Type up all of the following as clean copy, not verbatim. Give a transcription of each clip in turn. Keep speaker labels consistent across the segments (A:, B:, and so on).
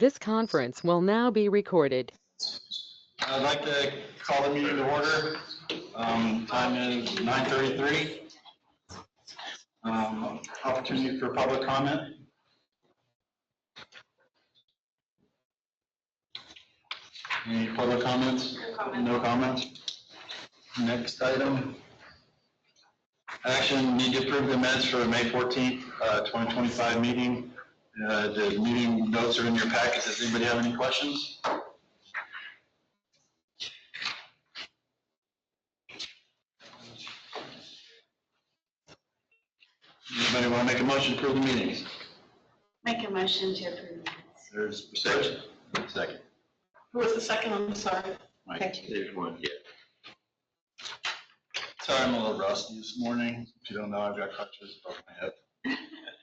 A: This conference will now be recorded.
B: I'd like to call the meeting to order. Time is 9:33. Opportunity for public comment. Any public comments? No comments. Next item. Action, need to approve the minutes for the May 14th, 2025 meeting. The meeting notes are in your packets. Does anybody have any questions? Anybody want to make a motion to approve the meetings?
C: Make a motion to approve minutes.
B: There's a second. Second.
C: Who was the second? I'm sorry.
B: Mike.
C: Thank you.
B: There's one, yeah. Sorry, I'm a little rusty this morning. If you don't know, I've got crutches above my head.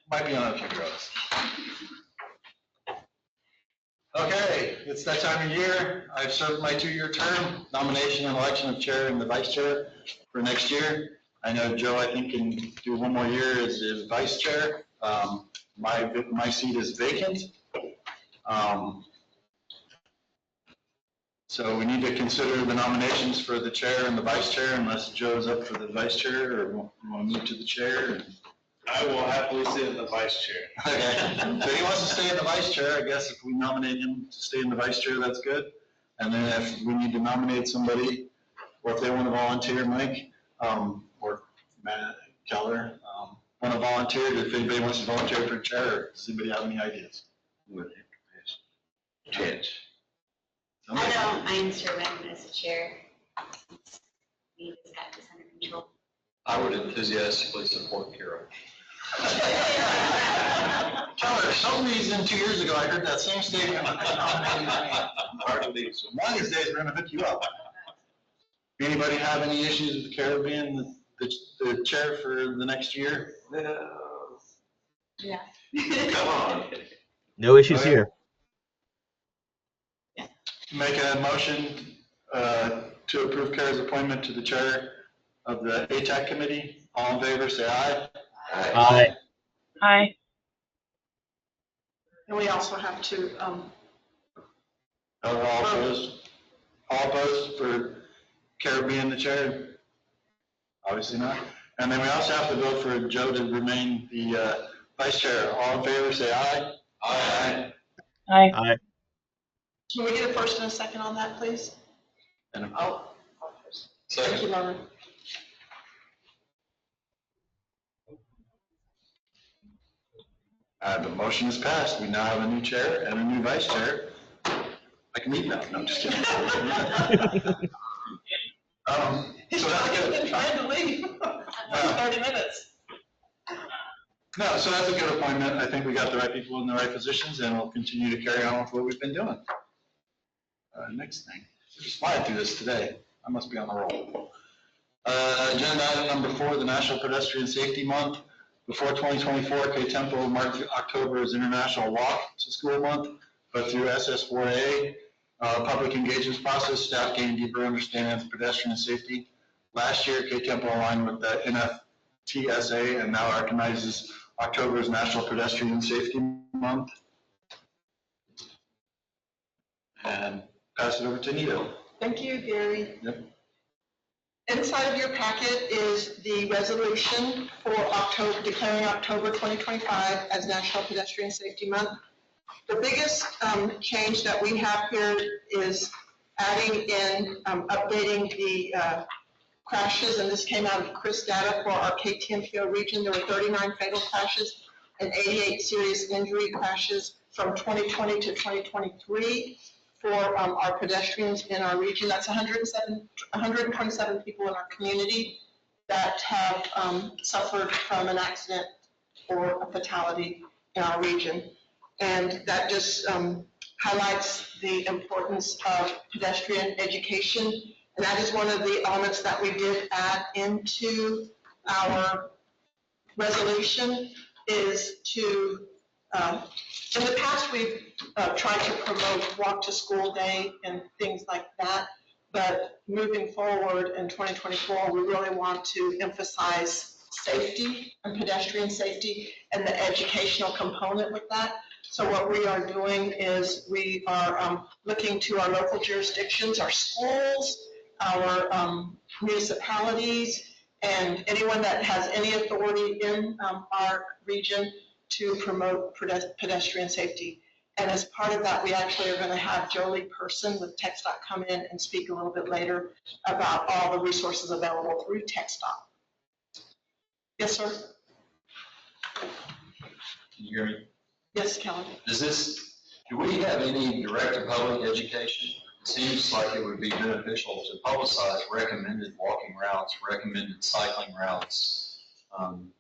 B: Might be on a few drugs. Okay, it's that time of year. I've served my 2-year term, nomination and election of chair and the vice chair for next year. I know Joe, I think, can do one more year as the vice chair. My seat is vacant. So we need to consider the nominations for the chair and the vice chair, unless Joe's up for the vice chair, or you want to move to the chair.
D: I will happily sit in the vice chair.
B: Okay, so he wants to stay in the vice chair. I guess if we nominate him to stay in the vice chair, that's good. And then if we need to nominate somebody, or if they want to volunteer, Mike, or Matt Keller, want to volunteer, if anybody wants to volunteer for chair, or does anybody have any ideas?
D: Yes.
C: I don't mind serving as a chair. We just got this under control.
D: I would enthusiastically support Carol.
B: Keller, for some reason 2 years ago, I heard that same statement. One of these days, we're going to hook you up. Anybody have any issues with Carol being the chair for the next year?
D: No.
C: Yeah.
D: Come on.
E: No issues here.
B: Make a motion to approve Carol's appointment to the chair of the ATAC committee. All in favor, say aye.
E: Aye.
F: Aye.
C: And we also have to,
B: All opposed? All opposed for Carol being the chair? Obviously not. And then we also have to vote for Joe to remain the vice chair. All in favor, say aye.
D: Aye.
F: Aye.
E: Aye.
C: can we get a first and a second on that, please?
B: And
C: I'll first. Thank you, Mama.
B: the motion is passed. We now have a new chair and a new vice chair. I can leave now. No, I'm just kidding. So that's good.
C: Been trying to leave. 30 minutes.
B: No, so that's a good appointment. I think we got the right people in the right positions, and we'll continue to carry on with what we've been doing. Next thing. We're just flying through this today. I must be on the roll. Agenda item number 4, the National Pedestrian Safety Month. Before 2024, KTMPO marked October as International Walk to School Month, but through SS4A, public engagements process, staff gained deeper understanding of pedestrian safety. Last year, KTMPO aligned with the NFTSA and now recognizes October as National Pedestrian Safety Month. And pass it over to Anita.
G: Thank you, Gary.
B: Yep.
G: Inside of your packet is the resolution for October, declaring October 2025 as National Pedestrian Safety Month. The biggest change that we have here is adding in, updating the crashes, and this came out of CRIS data for our KTMPO region. There were 39 fatal crashes and 88 serious injury crashes from 2020 to 2023 for our pedestrians in our region. That's 127 people in our community that have suffered from an accident or a fatality in our region. And that just highlights the importance of pedestrian education. And that is one of the elements that we did add into our resolution, is to, in the past we've tried to promote walk to school day and things like that, but moving forward in 2024, we really want to emphasize safety and pedestrian safety and the educational component with that. So what we are doing is we are looking to our local jurisdictions, our schools, our municipalities, and anyone that has any authority in our region to promote pedestrian safety. And as part of that, we actually are going to have Jolie Person with TxDOT come in and speak a little bit later about all the resources available through TxDOT. Yes, sir?
D: Can you hear me?
G: Yes, Kelly?
D: Do we have any direct-to-public education? It seems like it would be beneficial to publicize recommended walking routes, recommended cycling routes,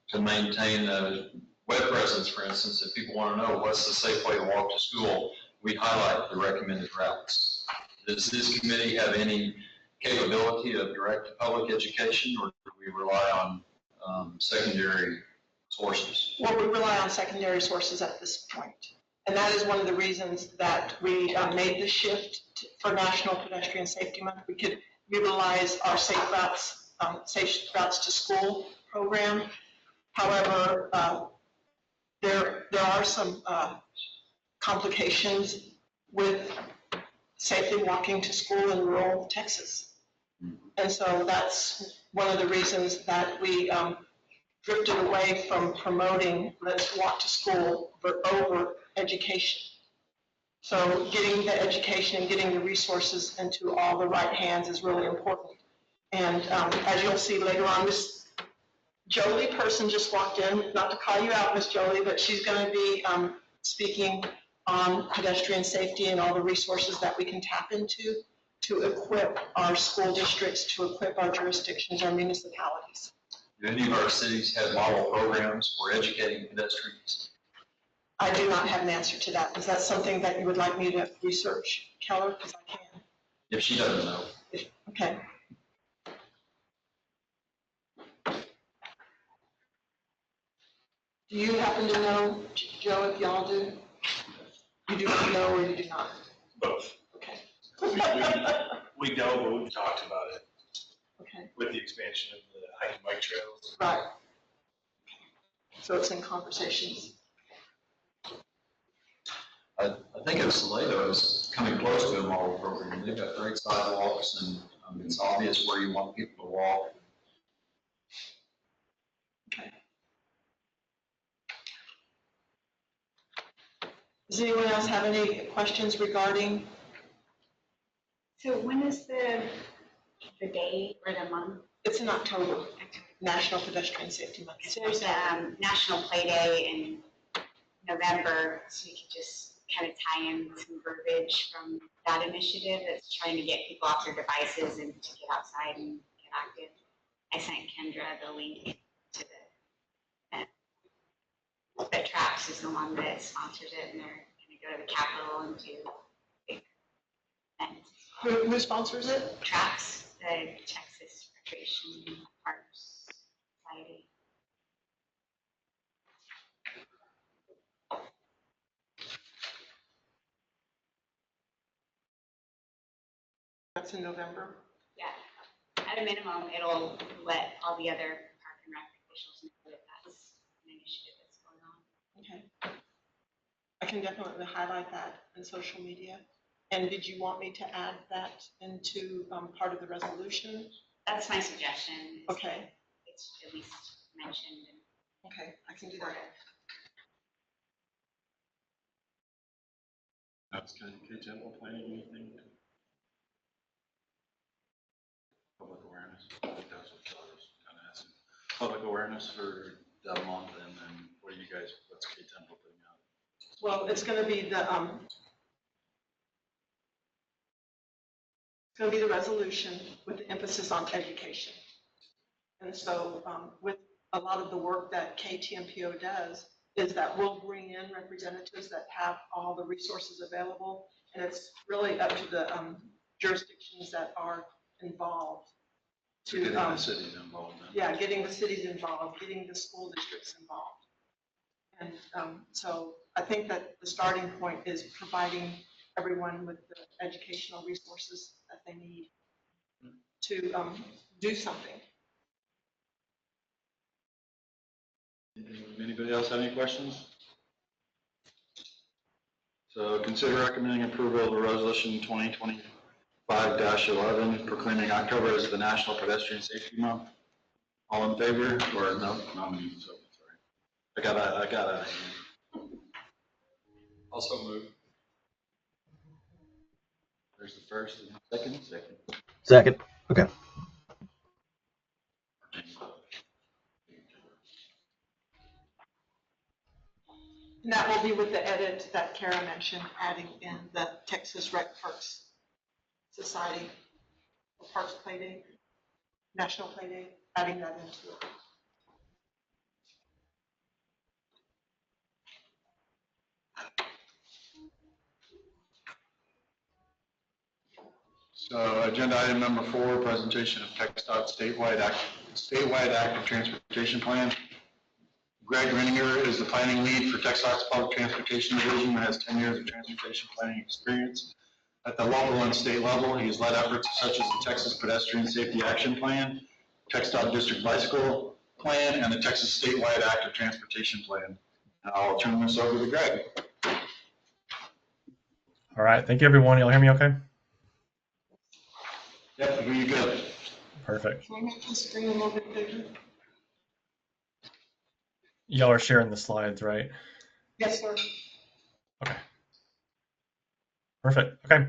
D: to maintain a web presence, for instance. If people want to know what's the safe way to walk to school, we highlight the recommended routes. Does this committee have any capability of direct-to-public education, or do we rely on secondary sources?
G: Well, we rely on secondary sources at this point. And that is one of the reasons that we made the shift for National Pedestrian Safety Month. We could utilize our Safe Routes to School program. However, there are some complications with safely walking to school in rural Texas. And so that's one of the reasons that we drifted away from promoting Let's Walk to School over education. So getting the education and getting the resources into all the right hands is really important. And as you'll see later on, Miss Jolie Person just walked in, not to call you out, Miss Jolie, but she's going to be speaking on pedestrian safety and all the resources that we can tap into to equip our school districts, to equip our jurisdictions, our municipalities.
D: Do any of our cities have model programs for educating pedestrians?
G: I do not have an answer to that. Is that something that you would like me to research, Keller? Because I can.
D: If she doesn't know.
G: Okay. Do you happen to know, Joe, if y'all do? You do not know or you do not?
F: Both.
G: Okay.
F: We know, but we've talked about it
G: Okay.
F: with the expansion of the hike and bike trails.
G: Right. So it's in conversations.
D: I think of Salado as coming close to a model program. They've got great sidewalks, and it's obvious where you want people to walk.
G: Okay. Does anyone else have any questions regarding?
C: So when is the day or the month?
G: It's in October, National Pedestrian Safety Month.
C: So there's a National Play Day in November, so you could just kind of tie in some verbiage from that initiative that's trying to get people off their devices and to get outside and get active. I sent Kendra the link to the TRAPS is the one that sponsors it, and they're going to go to the Capitol and do big events.
G: Who sponsors it?
C: TRAPS, the Texas Recreation Parks Society.
G: That's in November.
C: Yeah, at a minimum, it'll let all the other park and rec officials know that that's an initiative that's going on.
G: Okay. I can definitely highlight that in social media. And did you want me to add that into part of the resolution?
C: That's my suggestion. is
G: Okay.
C: that it's at least mentioned and
G: Okay, I can do that.
B: That's kind of KTMPO planning anything? Public awareness. I think that's what Kelly was kind of asking. Public awareness for that month, and then what do you guys, what's KTMPO putting out?
G: Well, it's going to be the resolution with the emphasis on education. And so with a lot of the work that KTMPO does is that we'll bring in representatives that have all the resources available, and it's really up to the jurisdictions that are involved to
B: Getting the cities involved in.
G: yeah, getting the cities involved, getting the school districts involved. And so I think that the starting point is providing everyone with the educational resources that they need to do something.
B: Anybody else have any questions? So consider recommending approval of a resolution 2025-11 proclaiming October as the National Pedestrian Safety Month. All in favor? Or no, nominees, so sorry. I got a.
D: Also move.
B: There's the first and second.
E: Second. Okay.
G: And that will be with the edit that Kara mentioned, adding in the Texas Rec Parks Society, Parks Play Day, National Play Day, adding that into it.
B: So agenda item number 4, presentation of TxDOT statewide active transportation plan. Greg Reininger is the planning lead for TxDOT's Public Transportation Division and has 10 years of transportation planning experience. At the local and state level, he has led efforts such as the Texas Pedestrian Safety Action Plan, TxDOT District Bicycle Plan, and the Texas Statewide Active Transportation Plan. And I'll turn this over to Greg.
H: All right, thank you everyone. Y'all hear me okay?
B: Yep, here you go.
H: Perfect.
G: Can we make the screen a little bit bigger?
H: Y'all are sharing the slides, right?
G: Yes, sir.
H: Okay. Perfect. Okay.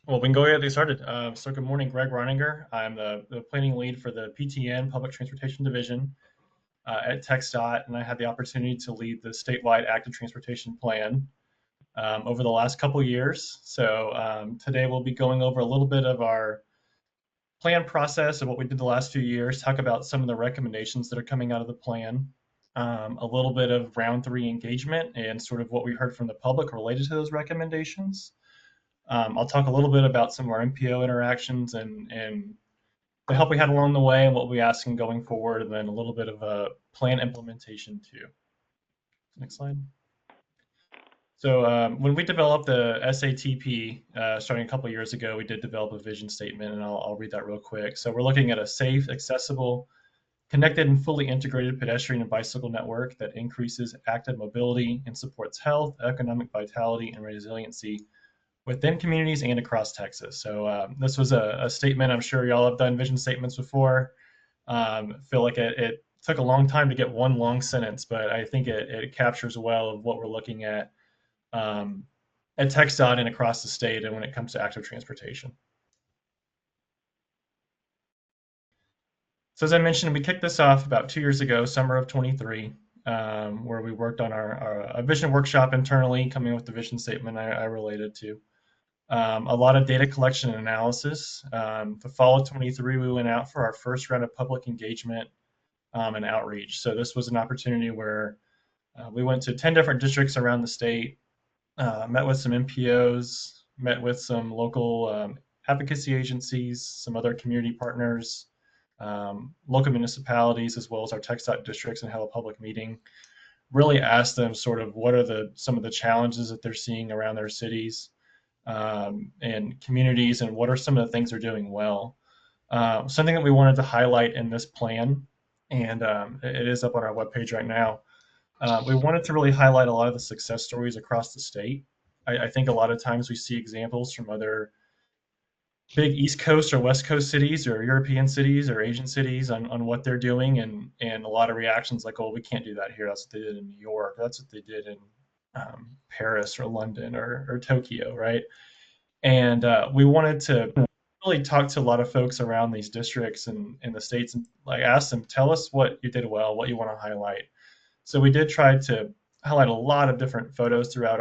H: Well, we can go ahead and get started. So good morning, Greg Reininger. I'm the planning lead for the PTN, Public Transportation Division at TxDOT, and I had the opportunity to lead the statewide active transportation plan over the last couple years. So today we'll be going over a little bit of our plan process and what we did the last few years, talk about some of the recommendations that are coming out of the plan, a little bit of round 3 engagement and sort of what we heard from the public related to those recommendations. I'll talk a little bit about some of our MPO interactions and the help we had along the way and what we ask in going forward, and then a little bit of a plan implementation too. Next slide. So when we developed the SATP, starting a couple of years ago, we did develop a vision statement, and I'll read that real quick. So we're looking at a safe, accessible, connected, and fully integrated pedestrian and bicycle network that increases active mobility and supports health, economic vitality, and resiliency within communities and across Texas. So this was a statement. I'm sure y'all have done vision statements before. Feel like it took a long time to get one long sentence, but I think it captures well of what we're looking at TxDOT and across the state and when it comes to active transportation. So as I mentioned, we kicked this off about 2 years ago, summer of 23, where we worked on our vision workshop internally, coming up with the vision statement I related to. A lot of data collection and analysis. The fall of 23, we went out for our first round of public engagement and outreach. So this was an opportunity where we went to 10 different districts around the state, met with some MPOs, met with some local advocacy agencies, some other community partners, local municipalities, as well as our TxDOT districts, and held a public meeting. Really asked them sort of what are some of the challenges that they're seeing around their cities and communities, and what are some of the things they're doing well. Something that we wanted to highlight in this plan, and it is up on our webpage right now. We wanted to really highlight a lot of the success stories across the state. I think a lot of times we see examples from other big East Coast or West Coast cities or European cities or Asian cities on what they're doing, and a lot of reactions like, oh, we can't do that here. That's what they did in New York. That's what they did in Paris or London or Tokyo, right? And we wanted to really talk to a lot of folks around these districts and in the states and like ask them, tell us what you did well, what you want to highlight. So we did try to highlight a lot of different photos throughout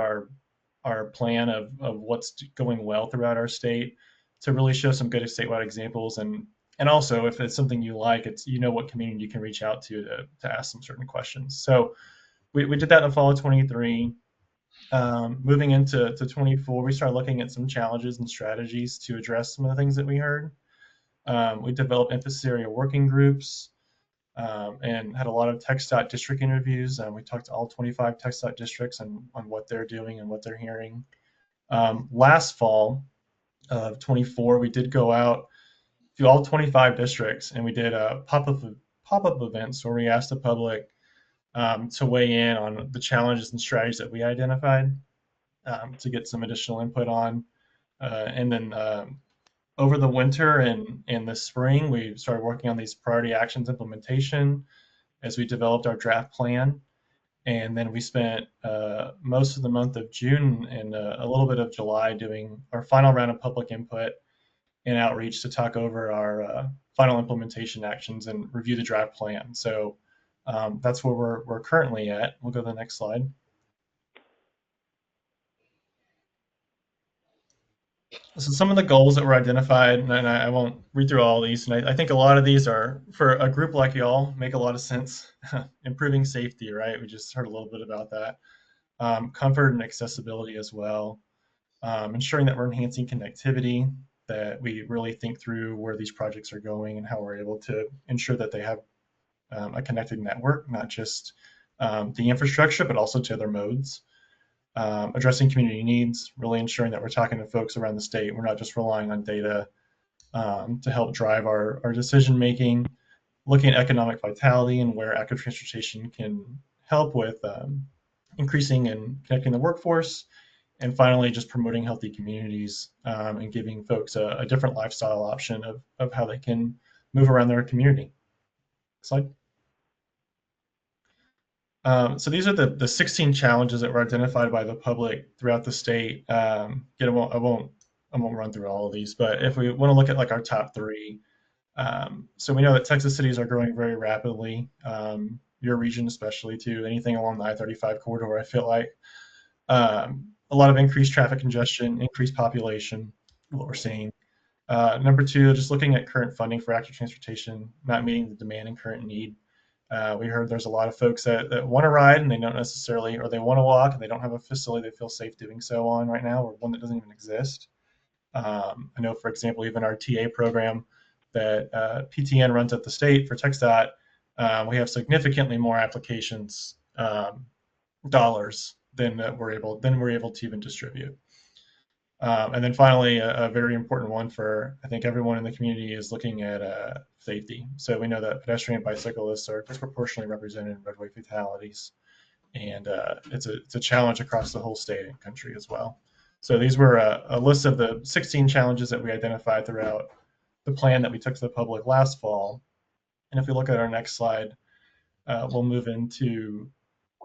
H: our plan of what's going well throughout our state to really show some good statewide examples. And also, if it's something you like, it's what community you can reach out to ask some certain questions. So we did that in the fall of 23. Moving into 24, we started looking at some challenges and strategies to address some of the things that we heard. We developed emphasis area working groups and had a lot of TxDOT district interviews. We talked to all 25 TxDOT districts on what they're doing and what they're hearing. Last fall of 24, we did go out to all 25 districts, and we did a pop-up events where we asked the public to weigh in on the challenges and strategies that we identified. to get some additional input on. And then over the winter and the spring, we started working on these priority actions implementation as we developed our draft plan. And then we spent most of the month of June and a little bit of July doing our final round of public input and outreach to talk over our final implementation actions and review the draft plan. So that's where we're currently at. We'll go to the next slide. So some of the goals that were identified, and I won't read through all of these, and I think a lot of these are, for a group like y'all, make a lot of sense. Improving safety, right? We just heard a little bit about that. Comfort and accessibility as well. Ensuring that we're enhancing connectivity, that we really think through where these projects are going and how we're able to ensure that they have a connected network, not just the infrastructure, but also to other modes. Addressing community needs, really ensuring that we're talking to folks around the state. We're not just relying on data to help drive our decision making. Looking at economic vitality and where active transportation can help with increasing and connecting the workforce. And finally, just promoting healthy communities and giving folks a different lifestyle option of how they can move around their community. Slide. So these are the 16 challenges that were identified by the public throughout the state. Again, I won't run through all of these, but if we want to look at like our top three, so we know that Texas cities are growing very rapidly. Your region especially too. Anything along the I-35 corridor, I feel like a lot of increased traffic congestion, increased population, what we're seeing. Number two, just looking at current funding for active transportation, not meeting the demand and current need. We heard there's a lot of folks that want to ride and they don't necessarily, or they want to walk and they don't have a facility they feel safe doing so on right now, or one that doesn't even exist. I know, for example, even our TA program that PTN runs at the state for TxDOT, we have significantly more applications dollars than we're able to even distribute. And then finally, a very important one for I think everyone in the community is looking at safety. So we know that pedestrian and bicyclists are disproportionately represented in roadway fatalities, and it's a challenge across the whole state and country as well. So these were a list of the 16 challenges that we identified throughout the plan that we took to the public last fall. And if we look at our next slide, we'll move into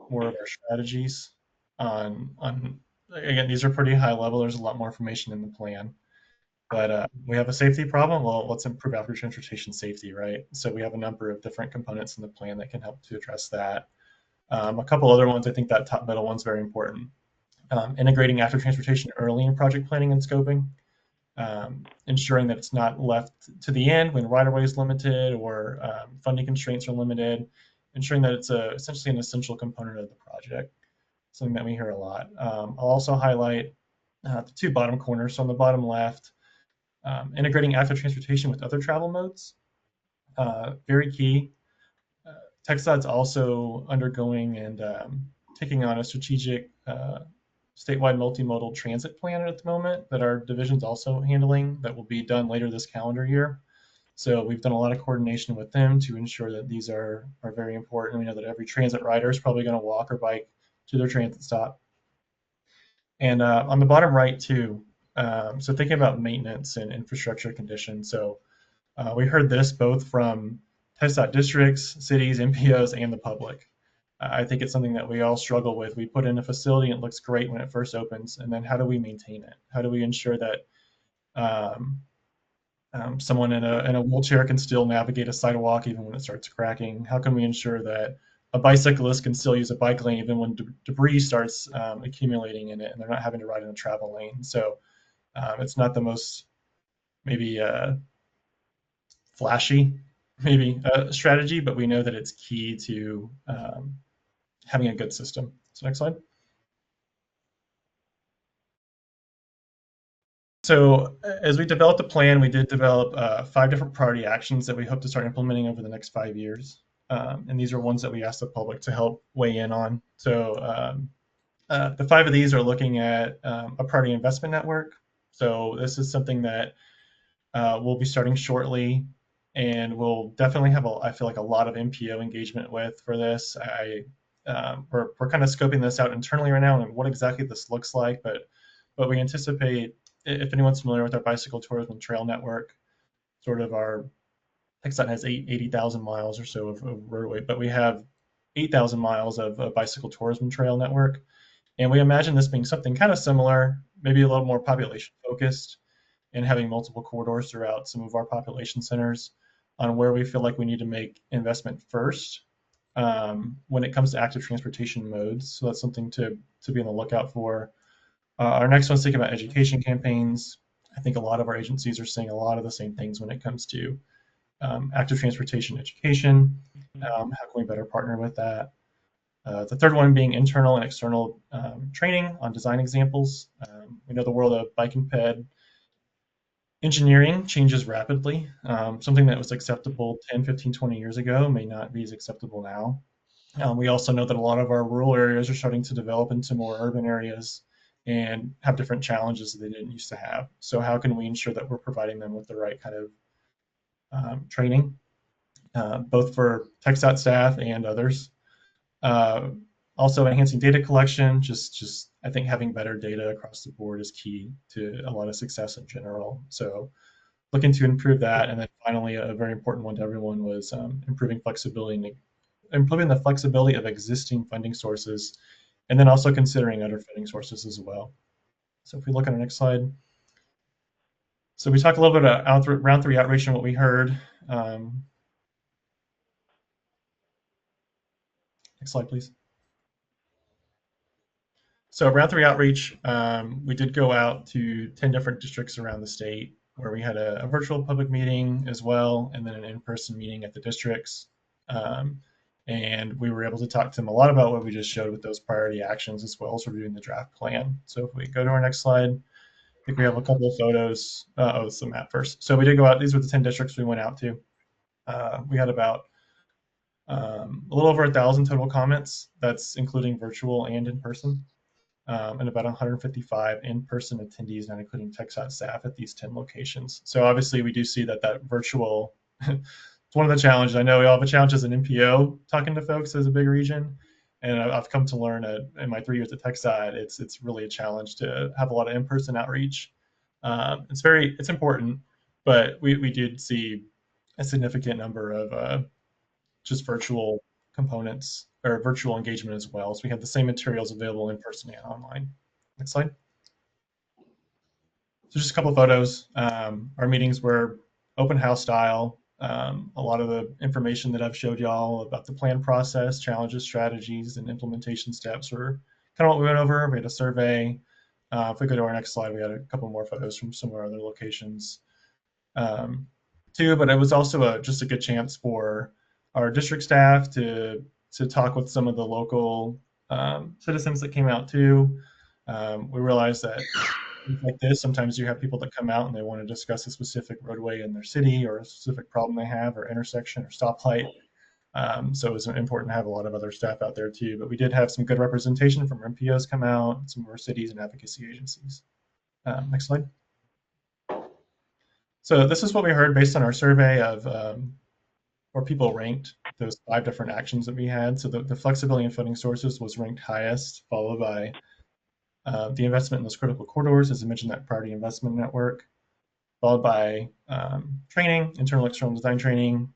H: more of our strategies on again, these are pretty high level. There's a lot more information in the plan, but we have a safety problem. Well, let's improve active transportation safety, right? So we have a number of different components in the plan that can help to address that. A couple other ones, I think that top middle one's very important. Integrating active transportation early in project planning and scoping, ensuring that it's not left to the end when right-of-way is limited or funding constraints are limited, ensuring that it's essentially an essential component of the project, something that we hear a lot. I'll also highlight the two bottom corners. So on the bottom left, integrating active transportation with other travel modes, very key. TxDOT's also undergoing and taking on a strategic statewide multimodal transit plan at the moment that our division's also handling that will be done later this calendar year. So we've done a lot of coordination with them to ensure that these are very important. We know that every transit rider is probably going to walk or bike to their transit stop. And on the bottom right too, so thinking about maintenance and infrastructure conditions. So we heard this both from TxDOT districts, cities, MPOs, and the public. I think it's something that we all struggle with. We put in a facility and it looks great when it first opens, and then how do we maintain it? How do we ensure that someone in a wheelchair can still navigate a sidewalk even when it starts cracking? How can we ensure that a bicyclist can still use a bike lane even when debris starts accumulating in it and they're not having to ride in a travel lane? So it's not the most maybe flashy strategy, but we know that it's key to having a good system. So next slide. So as we developed the plan, we did develop 5 different priority actions that we hope to start implementing over the next 5 years. And these are ones that we asked the public to help weigh in on. So the 5 of these are looking at a priority investment network. So this is something that we'll be starting shortly, and we'll definitely have I feel like a lot of MPO engagement with for this. we're kind of scoping this out internally right now and what exactly this looks like, but we anticipate, if anyone's familiar with our bicycle tourism trail network, sort of our TxDOT has 80,000 miles or so of roadway, but we have 8,000 miles of a bicycle tourism trail network. And we imagine this being something kind of similar, maybe a little more population focused, and having multiple corridors throughout some of our population centers on where we feel like we need to make investment first when it comes to active transportation modes. So that's something to be on the lookout for. Our next one's thinking about education campaigns. I think a lot of our agencies are saying a lot of the same things when it comes to active transportation education. How can we better partner with that? The third one being internal and external training on design examples. We know the world of bike and ped engineering changes rapidly. Something that was acceptable 10, 15, 20 years ago may not be as acceptable now. We also know that a lot of our rural areas are starting to develop into more urban areas and have different challenges that they didn't used to have. So how can we ensure that we're providing them with the right kind of training, both for TxDOT staff and others? Also enhancing data collection, just I think having better data across the board is key to a lot of success in general. So looking to improve that. And then finally, a very important one to everyone was improving the flexibility of existing funding sources, and then also considering other funding sources as well. So if we look at our next slide. So we talked a little bit about round 3 outreach and what we heard. Next slide, please. So round 3 outreach, we did go out to 10 different districts around the state where we had a virtual public meeting as well, and then an in-person meeting at the districts. And we were able to talk to them a lot about what we just showed with those priority actions, as well as reviewing the draft plan. So if we go to our next slide, I think we have a couple of photos. It's the map first. So we did go out. These were the 10 districts we went out to. We had about a little over 1,000 total comments. That's including virtual and in person. And about 155 in-person attendees, not including TxDOT staff at these 10 locations. So obviously we do see that virtual, it's one of the challenges. I know we all have a challenge as an MPO talking to folks as a big region. And I've come to learn in my 3 years at TxDOT, it's really a challenge to have a lot of in-person outreach. It's important, but we did see a significant number of just virtual components or virtual engagement as well. So we have the same materials available in person and online. Next slide. So just a couple of photos. Our meetings were open house style. A lot of the information that I've showed y'all about the plan process, challenges, strategies, and implementation steps were kind of what we went over. We had a survey. If we go to our next slide, we had a couple more photos from some of our other locations too, but it was also just a good chance for our district staff to talk with some of the local citizens that came out too. We realized that like this, sometimes you have people that come out and they want to discuss a specific roadway in their city or a specific problem they have or intersection or stoplight. So it was important to have a lot of other staff out there too. But we did have some good representation from MPOs come out, some of our cities and advocacy agencies. Next slide. So this is what we heard based on our survey of where people ranked those 5 different actions that we had. So the flexibility in funding sources was ranked highest, followed by the investment in those critical corridors, as I mentioned, that priority investment network, followed by training, internal external design training,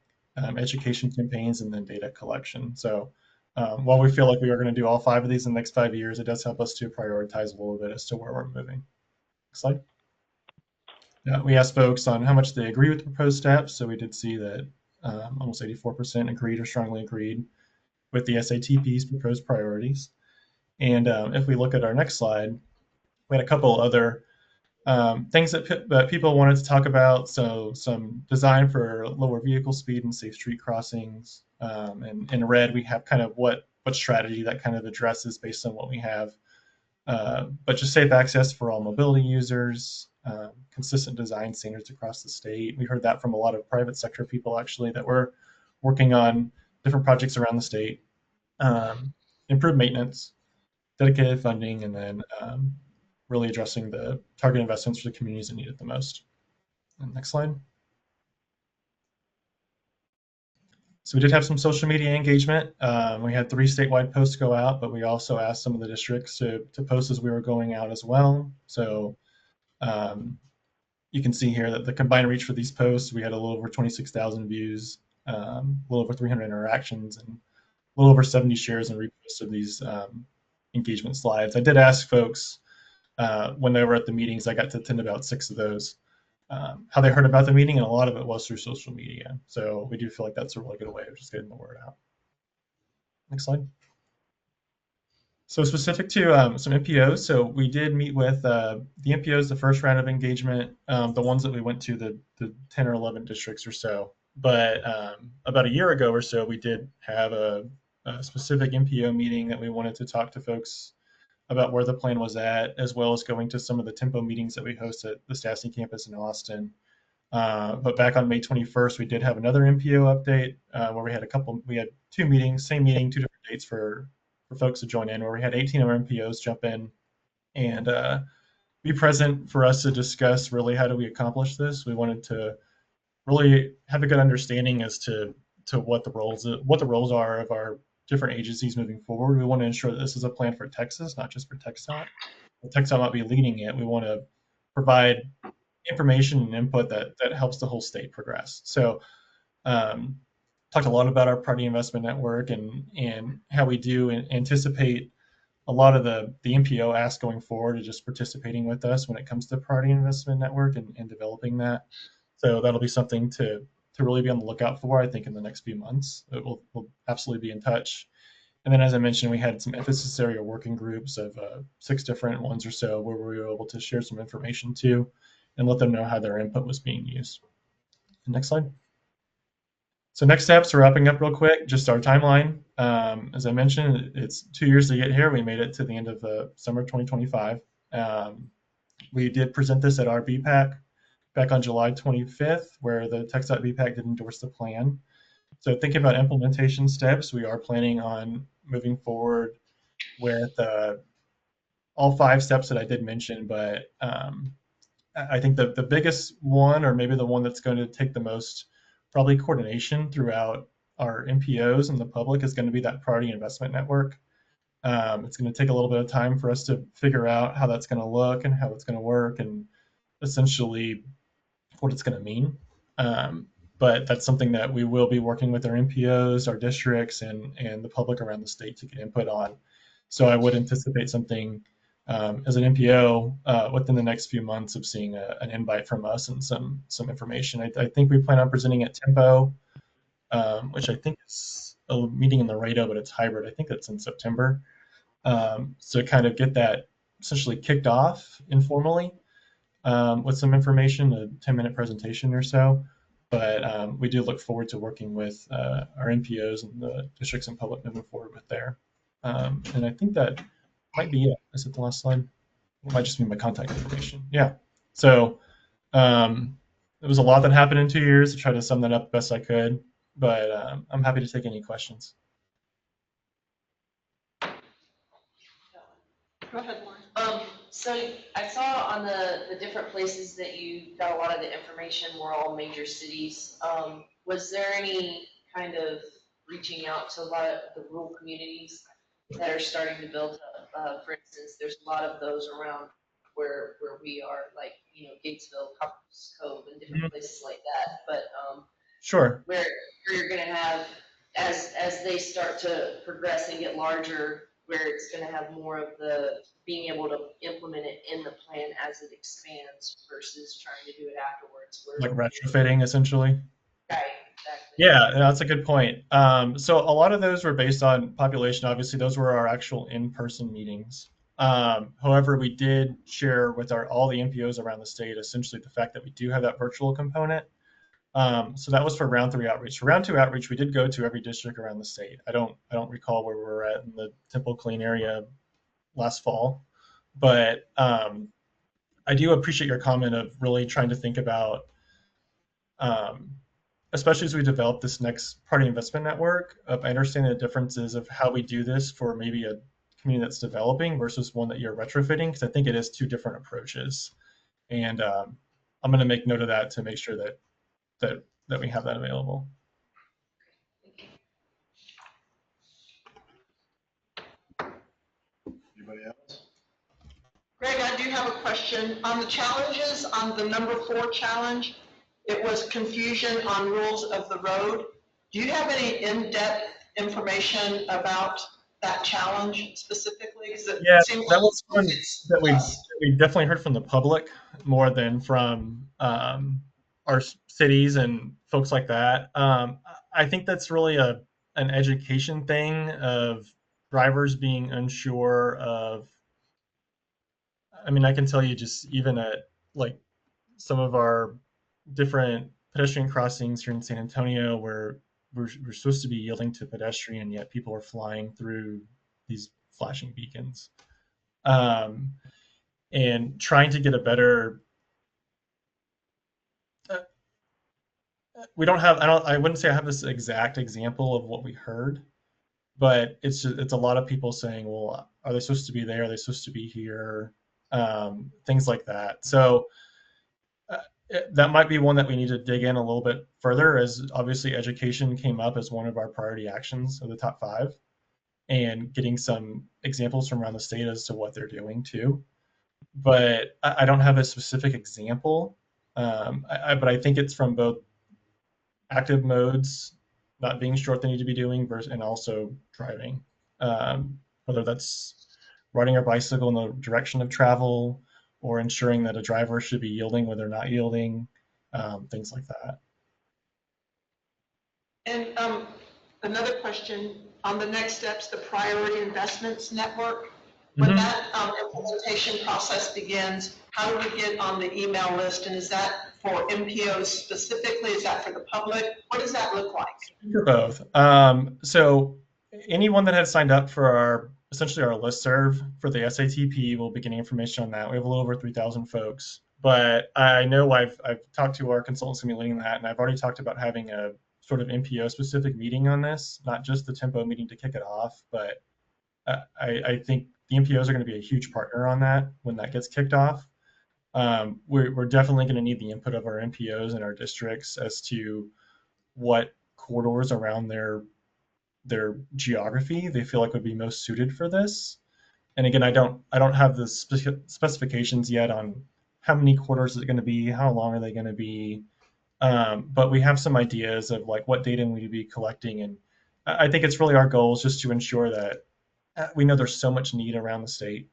H: education campaigns, and then data collection. So while we feel like we are going to do all 5 of these in the next 5 years, it does help us to prioritize a little bit as to where we're moving. Next slide. We asked folks on how much they agree with the proposed steps. So we did see that almost 84% agreed or strongly agreed with the SATP's proposed priorities. And if we look at our next slide, we had a couple other things that people wanted to talk about. So some design for lower vehicle speed and safe street crossings. And in red, we have kind of what strategy that kind of addresses based on what we have. But just safe access for all mobility users, consistent design standards across the state. We heard that from a lot of private sector people actually that were working on different projects around the state. Improved maintenance, dedicated funding, and then really addressing the target investments for the communities that need it the most. And next slide. So we did have some social media engagement. We had 3 statewide posts go out, but we also asked some of the districts to post as we were going out as well. So you can see here that the combined reach for these posts, we had a little over 26,000 views, a little over 300 interactions, and a little over 70 shares and reposts of these engagement slides. I did ask folks when they were at the meetings, I got to attend about 6 of those, how they heard about the meeting, and a lot of it was through social media. So we do feel like that's a really good way of just getting the word out. Next slide. So specific to some MPOs, so we did meet with the MPOs, the first round of engagement, the ones that we went to, the 10 or 11 districts or so. But about a year ago or so, we did have a specific MPO meeting that we wanted to talk to folks about where the plan was at, as well as going to some of the TemPO meetings that we host at the Stastny campus in Austin. But back on May 21st, we did have another MPO update where we had 2 meetings, same meeting, 2 different dates for folks to join in, where we had 18 of our MPOs jump in and be present for us to discuss really how do we accomplish this. We wanted to really have a good understanding as to what the roles are of our different agencies moving forward. We want to ensure that this is a plan for Texas, not just for TxDOT. TxDOT might be leading it. We want to provide information and input that helps the whole state progress. So talked a lot about our priority investment network and how we do anticipate a lot of the MPO asks going forward is just participating with us when it comes to priority investment network and developing that. So that'll be something to really be on the lookout for, I think, in the next few months. We'll absolutely be in touch. And then, as I mentioned, we had some emphasis area working groups of 6 different ones or so where we were able to share some information too and let them know how their input was being used. Next slide. So next steps, we're wrapping up real quick, just our timeline. As I mentioned, it's 2 years to get here. We made it to the end of summer 2025. We did present this at our BPAC back on July 25th, where the TxDOT BPAC did endorse the plan. So thinking about implementation steps, we are planning on moving forward with all 5 steps that I did mention, but I think the biggest one, or maybe the one that's going to take the most probably coordination throughout our MPOs and the public, is going to be that priority investment network. It's going to take a little bit of time for us to figure out how that's going to look and how it's going to work and essentially what it's going to mean. But that's something that we will be working with our MPOs, our districts, and the public around the state to get input on. So I would anticipate something as an MPO within the next few months of seeing an invite from us and some information. I think we plan on presenting at TemPO, which I think is a meeting in Laredo, but it's hybrid. I think that's in September. So kind of get that essentially kicked off informally with some information, a 10-minute presentation or so. But we do look forward to working with our NPOs and the districts and public moving forward with there. And I think that might be it. Is it the last slide? It might just be my contact information. Yeah. So it was a lot that happened in 2 years. To try to sum that up best I could. But I'm happy to take any questions.
G: Go ahead, Lauren.
I: So I saw on the different places that you got a lot of the information were all major cities. Was there any kind of reaching out to a lot of the rural communities that are starting to build up? For instance, there's a lot of those around where we are, like, Gatesville, Copper's Cove, and different places like that. But
H: sure,
I: where you're going to have, as they start to progress and get larger, where it's going to have more of the being able to implement it in the plan as it expands versus trying to do it afterwards.
H: Like retrofitting, essentially.
I: Right, exactly.
H: Yeah, that's a good point. So a lot of those were based on population. Obviously, those were our actual in-person meetings. However, we did share with all the MPOs around the state essentially the fact that we do have that virtual component. So that was for round 3 outreach. For round 2 outreach, we did go to every district around the state. I don't recall where we were at in the Temple Killeen area last fall, but I do appreciate your comment of really trying to think about, especially as we develop this next priority investment network, of understanding the differences of how we do this for maybe a community that's developing versus one that you're retrofitting, because I think it is 2 different approaches. And I'm going to make note of that to make sure that we have that available.
I: Thank you.
G: Greg, I do have a question. On the challenges, on the number 4 challenge, it was confusion on rules of the road. Do you have any in-depth information about that challenge specifically? Because it
H: Yeah,
G: seems
H: that was
G: like
H: one
G: it's
H: that
G: us.
H: we definitely heard from the public more than from our cities and folks like that. I think that's really an education thing of drivers being unsure of. I mean, I can tell you just even at like some of our different pedestrian crossings here in San Antonio where we're supposed to be yielding to pedestrian, yet people are flying through these flashing beacons. Um, and trying to get a better uh, we don't have I wouldn't say I have this exact example of what we heard, but it's a lot of people saying, well, are they supposed to be there, are they supposed to be here, things like that. So uh, that might be one that we need to dig in a little bit further, as obviously education came up as one of our priority actions of the top 5, and getting some examples from around the state as to what they're doing too. But I don't have a specific example. But I think it's from both active modes, not being sure what they need to be doing, versus and also driving. Whether that's riding a bicycle in the direction of travel, or ensuring that a driver should be yielding when they're not yielding, things like that.
G: And another question on the next steps, the priority investments network. When
H: Mhm.
G: that implementation process begins, how do we get on the email list? And is that for MPOs specifically? Is that for the public? What does that look like?
H: For both. So anyone that has signed up for our essentially our listserv for the SATP will be getting information on that. We have a little over 3,000 folks, but I know I've talked to our consultants going to be leading that, and I've already talked about having a sort of MPO specific meeting on this, not just the tempo meeting to kick it off, but I think the MPOs are going to be a huge partner on that when that gets kicked off. We're definitely going to need the input of our MPOs and our districts as to what corridors around their geography they feel like would be most suited for this. And again, I don't have the specifications yet on how many corridors is it going to be, how long are they going to be, but we have some ideas of like what data we need to be collecting. And I think it's really our goal is just to ensure that we know there's so much need around the state.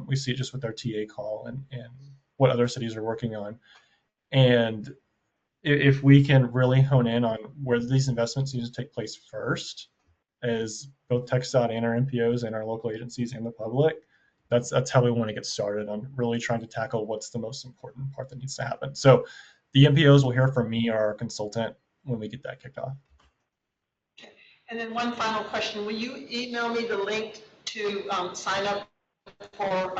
H: We see it just with our TA call and what other cities are working on. And if we can really hone in on where these investments need to take place first, as both TxDOT and our MPOs and our local agencies and the public, that's how we want to get started on really trying to tackle what's the most important part that needs to happen. So the MPOs will hear from me or our consultant when we get that kicked off.
G: And then one final question. Will you email me the link to sign up for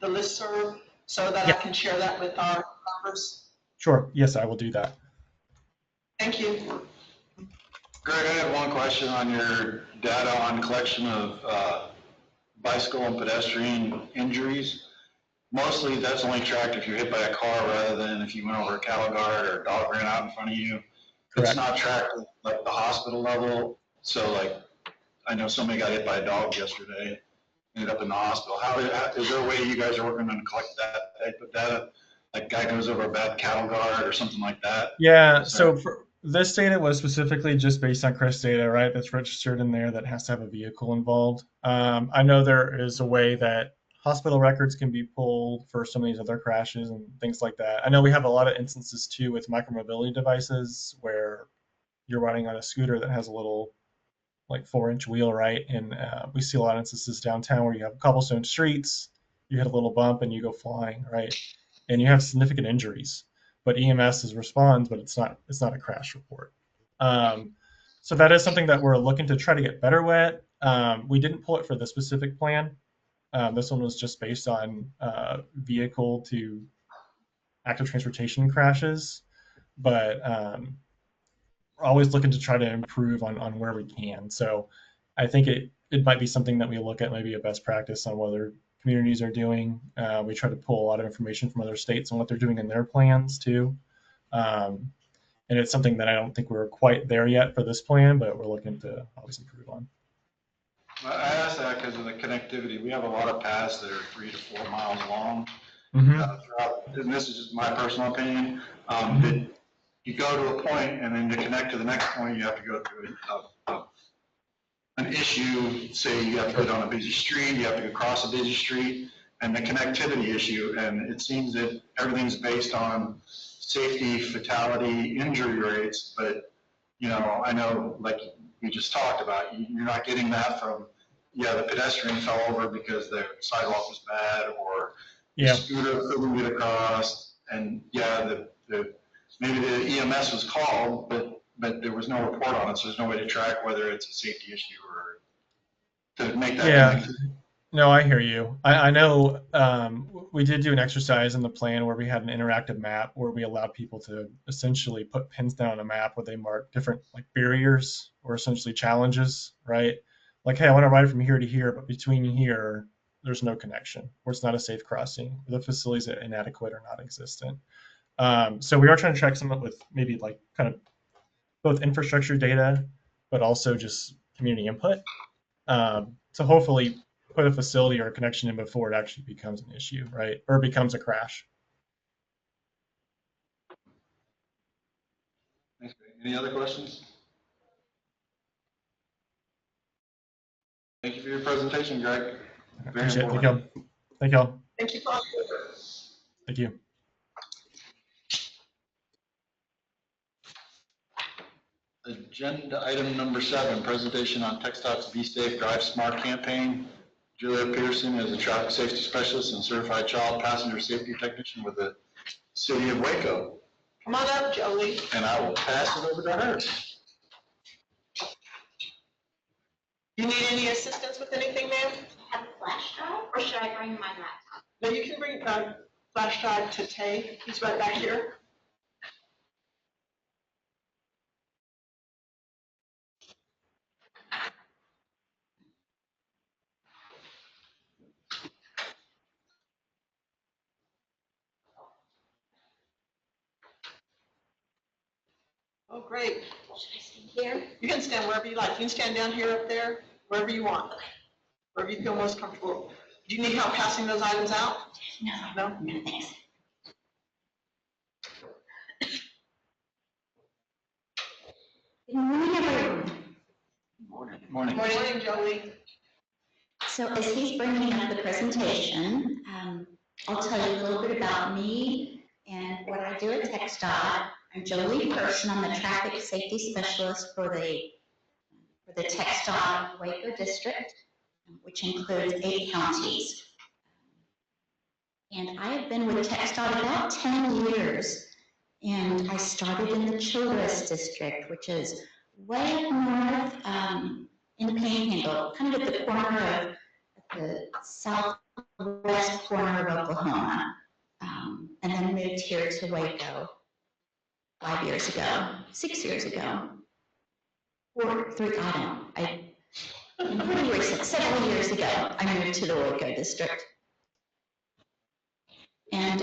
G: the listserv so that I
H: Yeah,
G: can share that with our members?
H: sure. Yes, I will do that.
G: Thank you.
B: Greg, I have one question on your data on collection of bicycle and pedestrian injuries. Mostly that's only tracked if you're hit by a car rather than if you went over a cattle guard or a dog ran out in front of you. It's
H: Correct.
B: not tracked at like the hospital level. So like, I know somebody got hit by a dog yesterday, ended up in the hospital. Is there a way you guys are working on collect that type of data? Like guy goes over a bad cattle guard or something like that?
H: Yeah, so for this data was specifically just based on CREST data, right? That's registered in there that has to have a vehicle involved. I know there is a way that hospital records can be pulled for some of these other crashes and things like that. I know we have a lot of instances too with micromobility devices where you're riding on a scooter that has a little like 4-inch wheel, right? And we see a lot of instances downtown where you have cobblestone streets, you hit a little bump and you go flying, right? And you have significant injuries. But EMS responds, but it's not a crash report. So that is something that we're looking to try to get better with. We didn't pull it for the specific plan. This one was just based on vehicle to active transportation crashes, but we're always looking to try to improve on where we can. So I think it might be something that we look at, maybe a best practice on what other communities are doing. We try to pull a lot of information from other states on what they're doing in their plans too. And it's something that I don't think we're quite there yet for this plan, but we're looking to always improve on.
B: I asked that because of the connectivity. We have a lot of paths that are 3 to 4 miles long. And this is just my personal opinion, that you go to a point and then to connect to the next point, you have to go through an issue, say you have to go down a busy street, you have to go across a busy street, and the connectivity issue. And it seems that everything's based on safety, fatality, injury rates, but, you know, I know, like we just talked about, you're not getting that from, yeah, the pedestrian fell over because the sidewalk was bad, or the scooter couldn't get across, and yeah, maybe the EMS was called, but there was no report on it, so there's no way to track whether it's a safety issue or to make that connection.
H: No, I hear you. I know we did do an exercise in the plan where we had an interactive map where we allowed people to essentially put pins down on a map where they mark different like barriers or essentially challenges, right? Like, hey, I want to ride from here to here, but between here, there's no connection, or it's not a safe crossing, or the facilities are inadequate or non-existent. So we are trying to track some up with maybe like kind of both infrastructure data, but also just community input. So hopefully put a facility or a connection in before it actually becomes an issue, right? Or becomes a crash.
B: Thanks, Greg. Any other questions? Thank you for your presentation, Greg. Very important.
H: Thank y'all.
G: Thank you, Paul.
H: Thank you.
B: Agenda item number 7, presentation on TxDOT's Be Safe, Drive Smart campaign. Julia Pearson is a traffic safety specialist and certified child passenger safety technician with the city of Waco.
G: Come on up, Jolie.
B: And I will pass it over to her.
G: You need any assistance with anything, ma'am?
C: Have a flash drive, or should I bring my laptop?
G: No, you can bring a flash drive to Tay. He's right back here. Oh, great.
C: Should I stand here?
G: You can stand wherever you like. You can stand down here, up there, wherever you want, wherever you feel most comfortable. Do you need help passing those items out?
C: No.
G: No?
C: No, thanks. Good morning, everyone.
B: Morning.
G: Good morning, Jolie.
C: So as he's bringing up the presentation, I'll tell you a little bit about me and what I do at TxDOT. I'm Jolie Pearson. I'm the traffic safety specialist for the TxDOT Waco district, which includes 8 counties. And I have been with TxDOT about 10 years, and I started in the Childress district, which is way up north in the Panhandle, kind of at the corner of the southwest corner of Oklahoma, and then moved here to Waco 5 years ago, 6 years ago, or 3, I don't know. Pretty recent, several years ago, I moved to the Waco district. And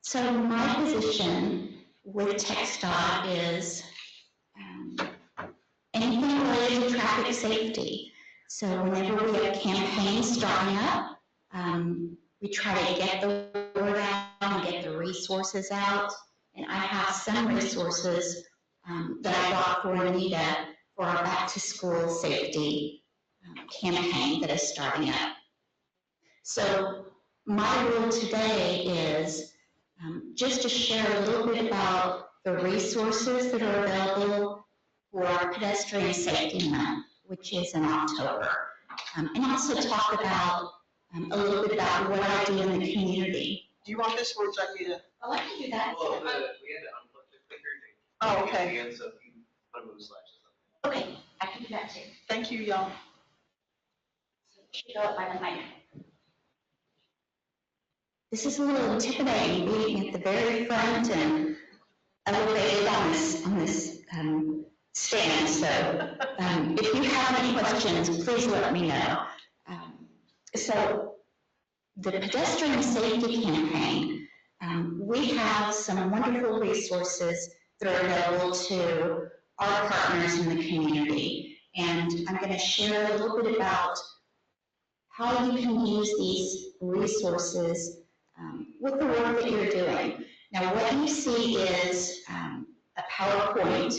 C: so my position with TxDOT is anything related to traffic safety. So whenever we have campaigns starting up, we try to get the word out and get the resources out. And I have some resources that I brought for Anita for our back to school safety campaign that is starting up. So my role today is just to share a little bit about the resources that are available for our Pedestrian Safety Month, which is in October, and also talk about a little bit about what I do in the community.
G: Do you want this, or would you like me to?
C: Oh, I can do that.
F: Well, we had to unplug the clicker thing.
G: Oh, okay.
F: And so you put those slashes up.
C: Okay, I can do that too.
G: Thank you, y'all.
C: So it should go up by the mic. This is a little intimidating, being at the very front and elevated on this stand. So if you have any questions, please let me know. So the Pedestrian Safety Campaign, we have some wonderful resources that are available to our partners in the community.
J: And I'm going to share a little bit about how you can use these resources with the work that you're doing. Now, what you see is a PowerPoint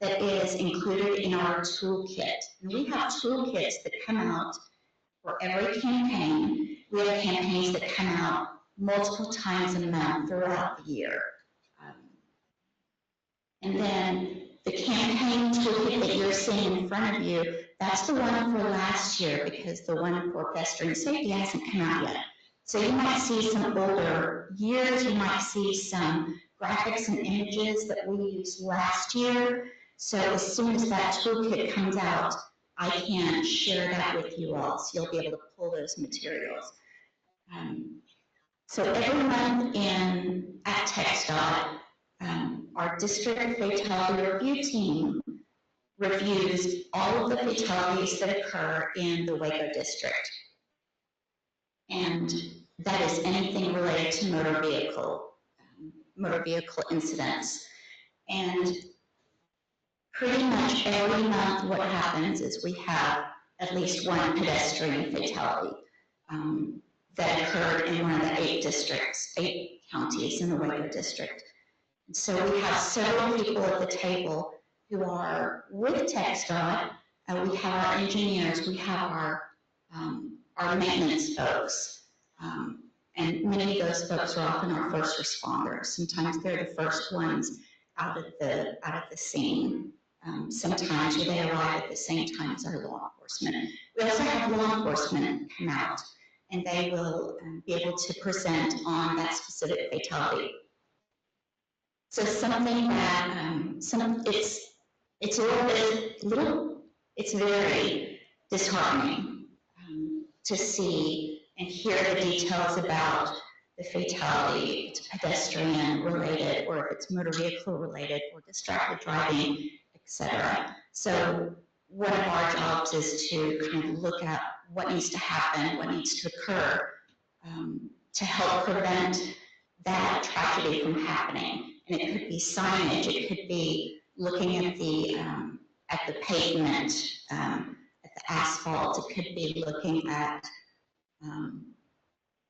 J: that is included in our toolkit. And we have toolkits that come out for every campaign. We have campaigns that come out multiple times a month throughout the year. And then the campaign toolkit that you're seeing in front of you, that's the one for last year, because the one for pedestrian safety hasn't come out yet. So you might see some older years, you might see some graphics and images that we used last year. So as soon as that toolkit comes out, I can share that with you all, so you'll be able to pull those materials. So every month at TxDOT, our district fatality review team reviews all of the fatalities that occur in the Waco district. And that is anything related to motor vehicle incidents. And pretty much every month what happens is we have at least one pedestrian fatality that occurred in one of the 8 counties in the Waco district. And so we have several people at the table who are with TxDOT. We have our engineers, we have our maintenance folks, and many of those folks are often our first responders. Sometimes they're the first ones out of the scene. Sometimes they arrive at the same time as our law enforcement. We also have law enforcement come out, and they will be able to present on that specific fatality. So something that it's very disheartening to see and hear the details about the fatality, if it's pedestrian related, or if it's motor vehicle related, or distracted driving, etc. So one of our jobs is to kind of look at what needs to happen, what needs to occur to help prevent that tragedy from happening. And it could be signage, it could be looking at the pavement, at the asphalt, it could be looking at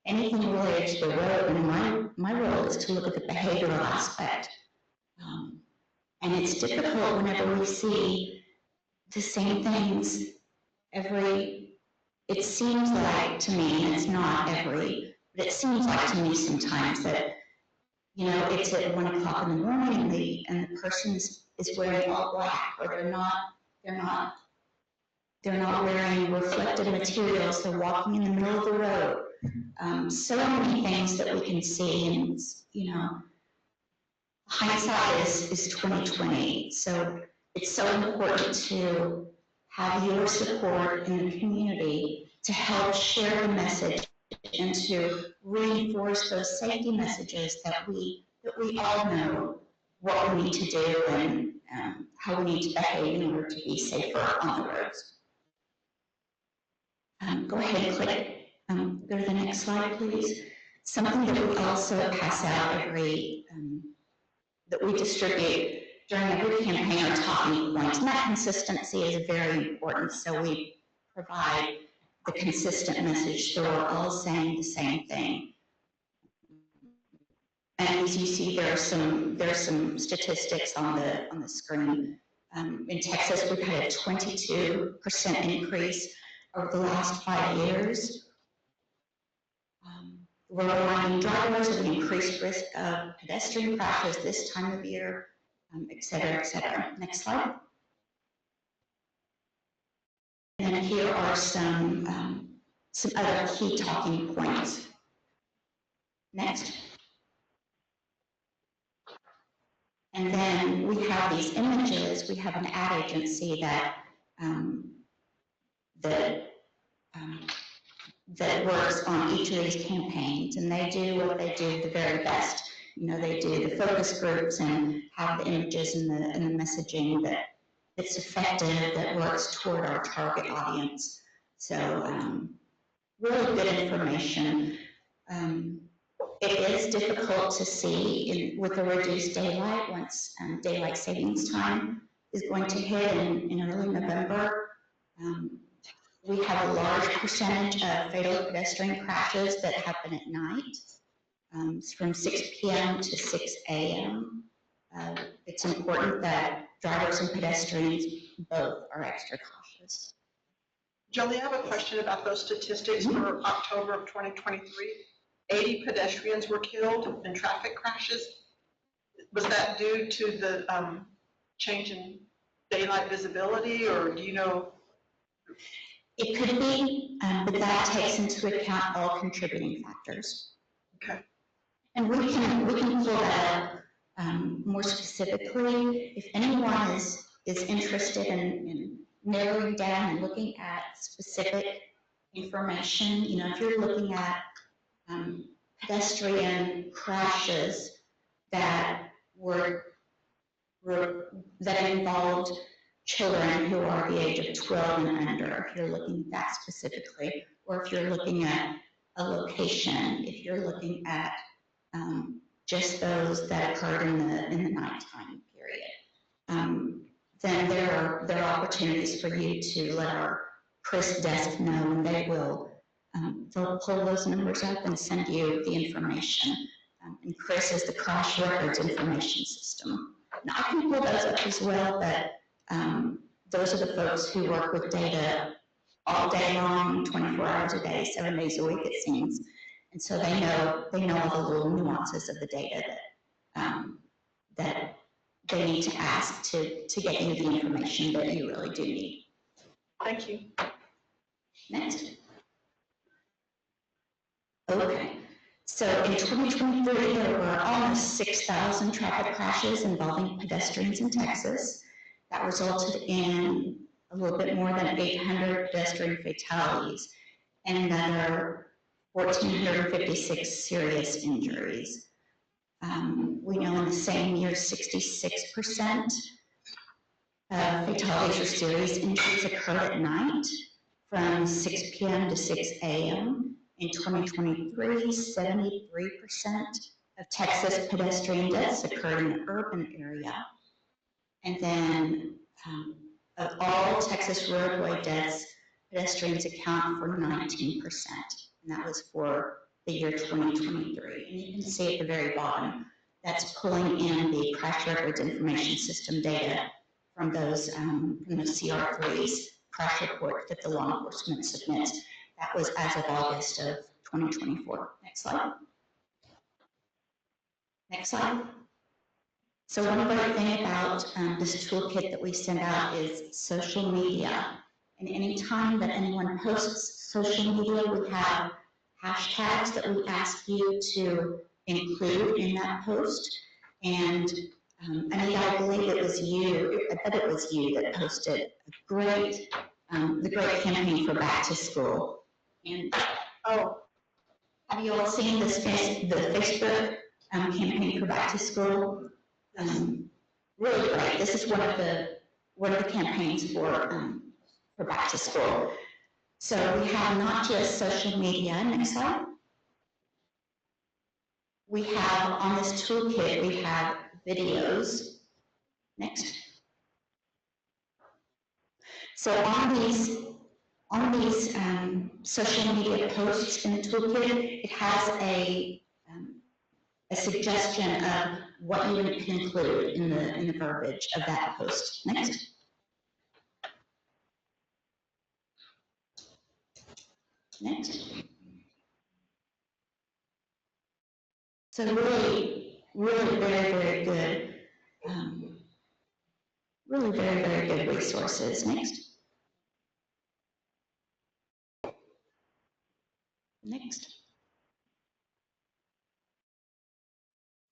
J: anything related to the road. And my role is to look at the behavioral aspect. And it's difficult whenever we see the same things it seems like to me, and it's not but it seems like to me sometimes that, you know, it's at 1 o'clock in the morning and the person is wearing all black, or they're not wearing reflective materials, they're walking in the middle of the road. So many things that we can see, and you know, hindsight is 20/20. So it's so important to have your support in the community to help share the message and to reinforce those safety messages that we all know what we need to do and how we need to behave in order to be safer on the roads. Go ahead and click. Go to the next slide, please. Something that we also pass out that we distribute during every campaign are talking points, and that consistency is very important. So we provide the consistent message so we're all saying the same thing. And as you see, there are some statistics on the screen. In Texas, we've had a 22% increase over the last 5 years. We're reminding drivers of the increased risk of pedestrian crashes this time of year, et cetera, et cetera. Next slide. And here are some other key talking points. Next. And then we have these images. We have an ad agency that works on each of these campaigns, and they do what they do the very best. You know, they do the focus groups and have the images and the messaging that's effective, that works toward our target audience. So really good information. It is difficult to see with the reduced daylight once daylight savings time is going to hit in early November. We have a large percentage of fatal pedestrian crashes that happen at night, from 6 p.m. to 6 a.m. It's important that drivers and pedestrians both are extra cautious.
G: Jolie, I have a question about those statistics for October of 2023. 80 pedestrians were killed in traffic crashes. Was that due to the change in daylight visibility, or do you know?
J: It could be, but that takes into account all contributing factors.
G: Okay.
J: And we can pull that up more specifically. If anyone is interested in narrowing down and looking at specific information, you know, if you're looking at pedestrian crashes that that involved children who are the age of 12 and under, if you're looking at that specifically, or if you're looking at a location, if you're looking at just those that occurred in the nighttime period, then there are opportunities for you to let our CRIS desk know, and they'll pull those numbers up and send you the information. And CRIS is the Crash Records Information System. Now, I can pull those up as well, but those are the folks who work with data all day long, 24 hours a day, 7 days a week, it seems. And so they know all the little nuances of the data that they need to ask to get you the information that you really do need.
G: Thank you.
J: Next. Okay. So in 2023, there were almost 6,000 traffic crashes involving pedestrians in Texas. That resulted in a little bit more than 800 pedestrian fatalities and another 1,456 serious injuries. We know in the same year, 66% of fatalities or serious injuries occurred at night from 6 p.m. to 6 a.m. In 2023, 73% of Texas pedestrian deaths occurred in the urban area. And then of all Texas roadway deaths, pedestrians account for 19%. And that was for the year 2023. And you can see at the very bottom, that's pulling in the Crash Records Information System data from those from the CR3's crash report that the law enforcement submits. That was as of August of 2024. Next slide. Next slide. So one great thing about this toolkit that we send out is social media. And any time that anyone posts social media, we have hashtags that we ask you to include in that post. And Anita, I believe it was you, I bet it was you that posted a great, the great campaign for back to school. And have you all seen this the Facebook campaign for back to school? Really great. This is one of the campaigns for back to school. So we have not just social media. Next slide. We have on this toolkit, we have videos. Next. So on these social media posts in the toolkit, it has a suggestion of what you can include in the verbiage of that post. Next. Next. So really very, very good, really very, very good resources. Next. Next.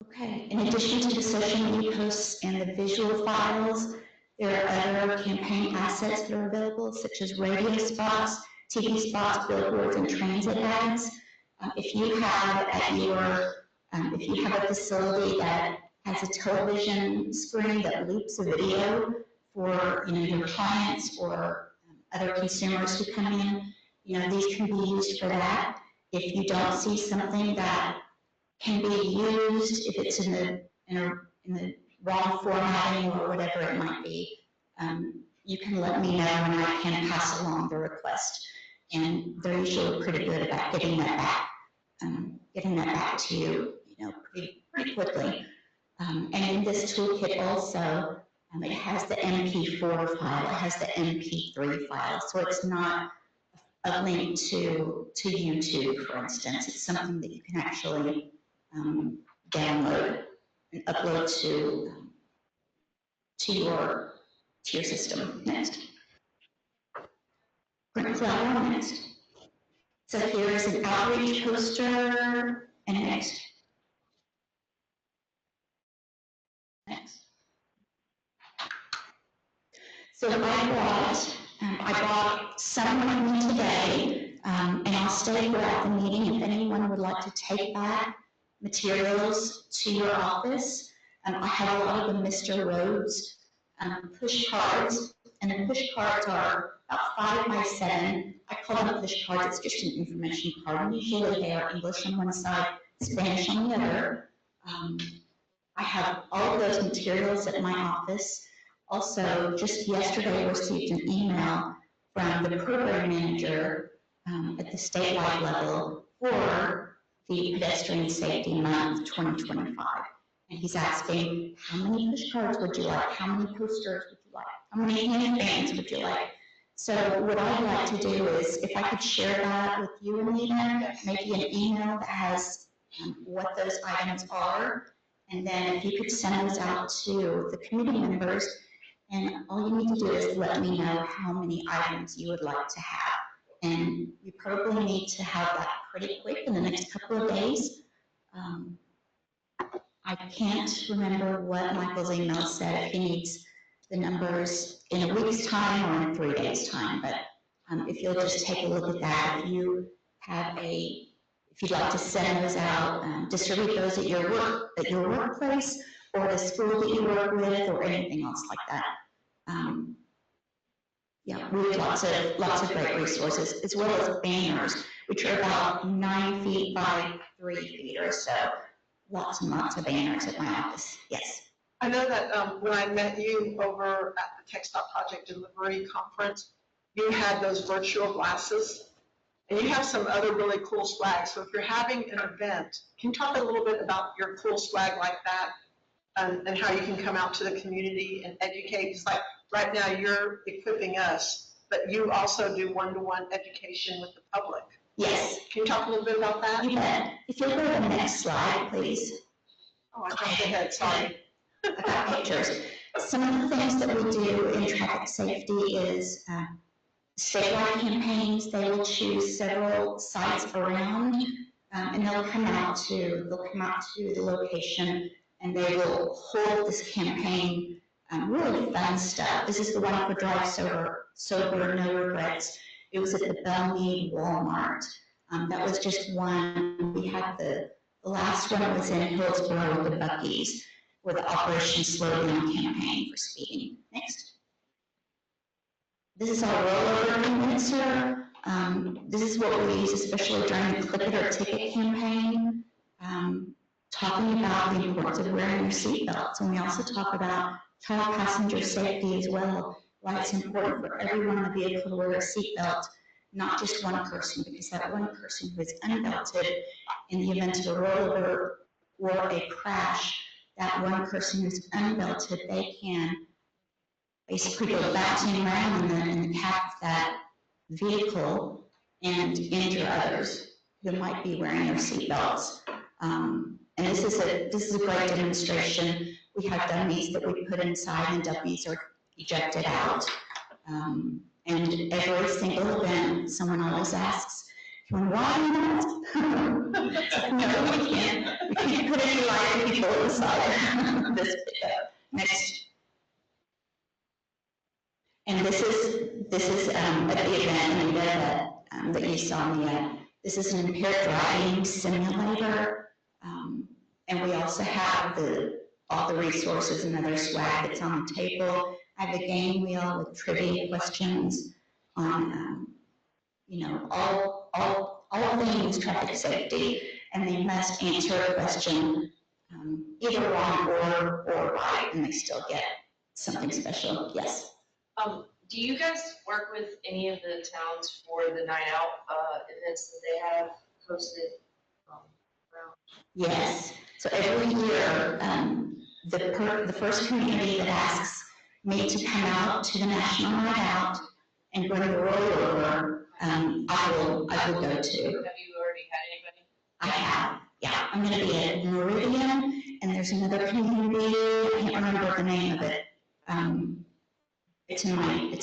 J: Okay, in addition to the social media posts and the visual files, there are other campaign assets that are available, such as radio spots, TV spots, billboards, and transit ads. If you have a facility that has a television screen that loops a video for your clients or other consumers who come in, these can be used for that. If you don't see something that can be used, if it's in the wrong formatting or whatever it might be, you can let me know and I can pass along the request. And they're usually pretty good about getting that back to you, pretty quickly. And in this toolkit also, it has the MP4 file, it has the MP3 file, so it's not a link to YouTube, for instance. It's something that you can actually download and upload to your system. Next. Print collateral next. So here's an outreach poster, and next. Next. So I bought some with me today, and I'll stay throughout the meeting if anyone would like to take back materials to your office. I have a lot of the Mr. Rhodes push cards, and the push cards are about 5 by 7. I call them push cards, it's just an information card, and usually they are English on one side, Spanish on the other. I have all of those materials at my office. Also, just yesterday I received an email from the program manager at the statewide level for the Pedestrian Safety Month 2025. And he's asking, how many push cards would you like? How many posters would you like? How many handbands would you like? So what I'd like to do is, if I could share that with you, Anita, maybe an email that has what those items are, and then if you could send those out to the committee members, and all you need to do is let me know how many items you would like to have. And you probably need to have that pretty quick in the next couple of days. I can't remember what Michael's email said, if he needs the numbers in a week's time or in 3 days' time, but if you'll just take a look at that, if you'd like to send those out, distribute those at your workplace, or the school that you work with, or anything else like that. Yeah, we have lots of great resources, as well as banners, which are about 9 feet by 3 feet or so. Lots and lots of banners at my office. Yes.
G: I know that when I met you over at the TxDOT Project Delivery Conference, you had those virtual glasses, and you have some other really cool swag. So if you're having an event, can you talk a little bit about your cool swag like that, and how you can come out to the community and educate? It's like right now you're equipping us, but you also do one-to-one education with the public.
J: Yes.
G: Can you talk a little bit about that?
J: You bet. If you'll go to the next slide, please.
G: Oh, I jumped ahead, sorry.
J: I got pictures. Some of the things that we do in traffic safety is statewide campaigns. They will choose several sites around, and they'll come out to the location, and they will hold this campaign. Really fun stuff. This is the one for Drive Sober, No Regrets. It was at the Belmead Walmart. That was just one. We had the last one was in Hillsborough with the Buc-ee's, with the Operation Slow Down campaign for speeding. Next. This is our rollover convincer. This is what we use, especially during the Clip It or Ticket campaign, talking about the importance of wearing your seatbelts. And we also talk about child passenger safety as well, why it's important for everyone in the vehicle to wear a seatbelt, not just one person, because that one person who is unbelted, in the event of a rollover or a crash, that one person who's unbelted, they can basically go bouncing around in the cab of that vehicle and injure others who might be wearing their seatbelts. And this is a great demonstration. We have dummies that we put inside, and dummies are ejected out. And every single event, someone always asks, "Can we widen that?" No, we can't. We can't put any live people inside this pickup. Next. And this is at the event that you saw me at. This is an impaired driving simulator, and we also have all the resources and other swag that's on the table. I have a game wheel with trivia questions on, all things traffic safety, and they must answer a question either wrong or right, and they still get something special. Yes.
I: Do you guys work with any of the towns for the night out events that they have posted around?
J: Yes, so every year, the first community that asks me to come out to the National Night Out and bring the rollover, I will go to.
I: Have you already had anybody?
J: I have, yeah. I'm gonna be at Meridian, and there's another community, I can't remember the name of it. It's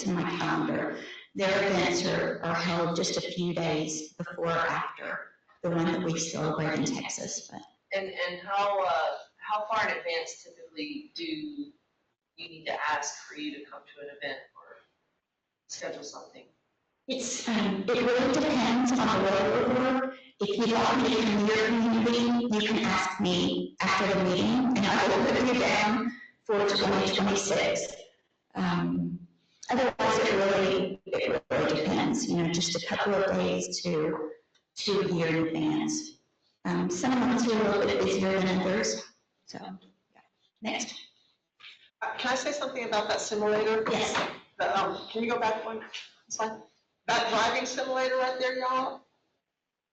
J: in my calendar. Their events are held just a few days before or after the one that we celebrate in Texas, but.
I: And how far in advance typically do you need to ask for you to come to an event or schedule something?
J: It really depends on the rollover. If you'd like me to come to your community, you can ask me after the meeting, and I will put you down for 2026. Otherwise, it really depends, just a couple of days to a year in advance. Some months are a little bit busier than others, so, yeah. Next.
G: Can I say something about that simulator?
J: Yes.
G: Can you go back one slide? That driving simulator right there, y'all,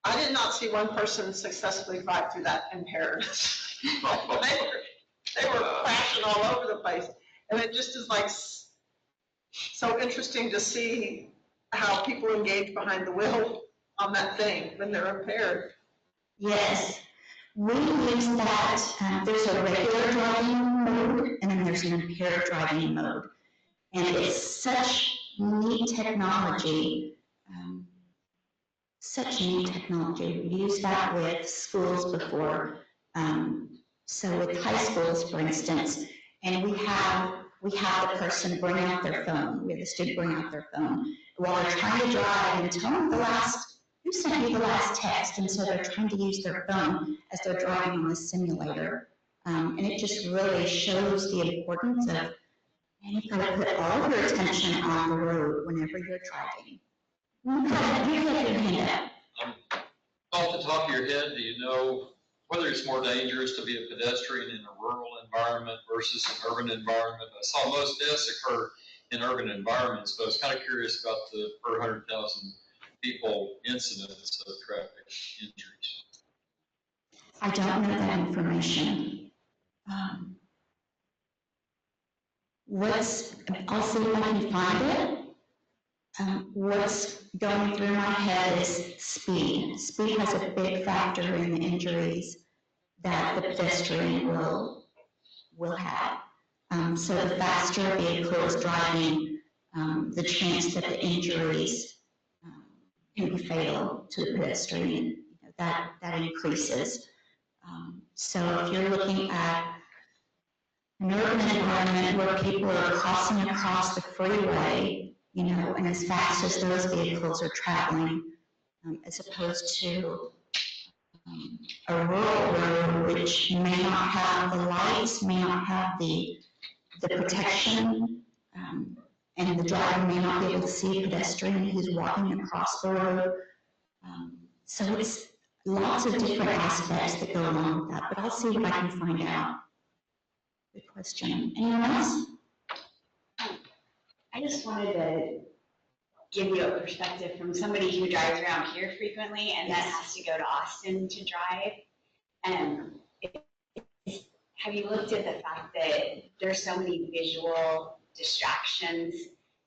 G: I did not see one person successfully drive through that impaired. They were crashing all over the place. And it just is like so interesting to see how people engage behind the wheel on that thing when they're impaired.
J: Yes, we use that, there's a regular driving mode, and then there's an impaired driving mode. And it's such neat technology, We use that with schools before. So with high schools, for instance, and we have the person bring out their phone, we have the student bring out their phone while they're trying to drive and tell them who sent you the last text, and so they're trying to use their phone as they're driving on the simulator. And it just really shows the importance of, you've got to put all of your attention on the road whenever you're driving.
D: Off the top of your head, do you know whether it's more dangerous to be a pedestrian in a rural environment versus an urban environment? I saw most deaths occur in urban environments, but I was kind of curious about the per 100,000 people incidence of traffic injuries.
J: I don't know that information. I'll see if I can find it. What's going through my head is speed. Speed has a big factor in the injuries that the pedestrian will have. So the faster a vehicle is driving, the chance that the injuries can be fatal to the pedestrian, that increases. So if you're looking at an urban environment where people are crossing across the freeway, and as fast as those vehicles are traveling, as opposed to a rural road which may not have the lights, may not have the protection, and the driver may not be able to see a pedestrian who's walking across the road. So it's lots of different aspects that go along with that, but I'll see what I can find out. Good question. Anyone else?
C: I just wanted to give you a perspective from somebody who drives around here frequently and then has to go to Austin to drive. Have you looked at the fact that there's so many visual distractions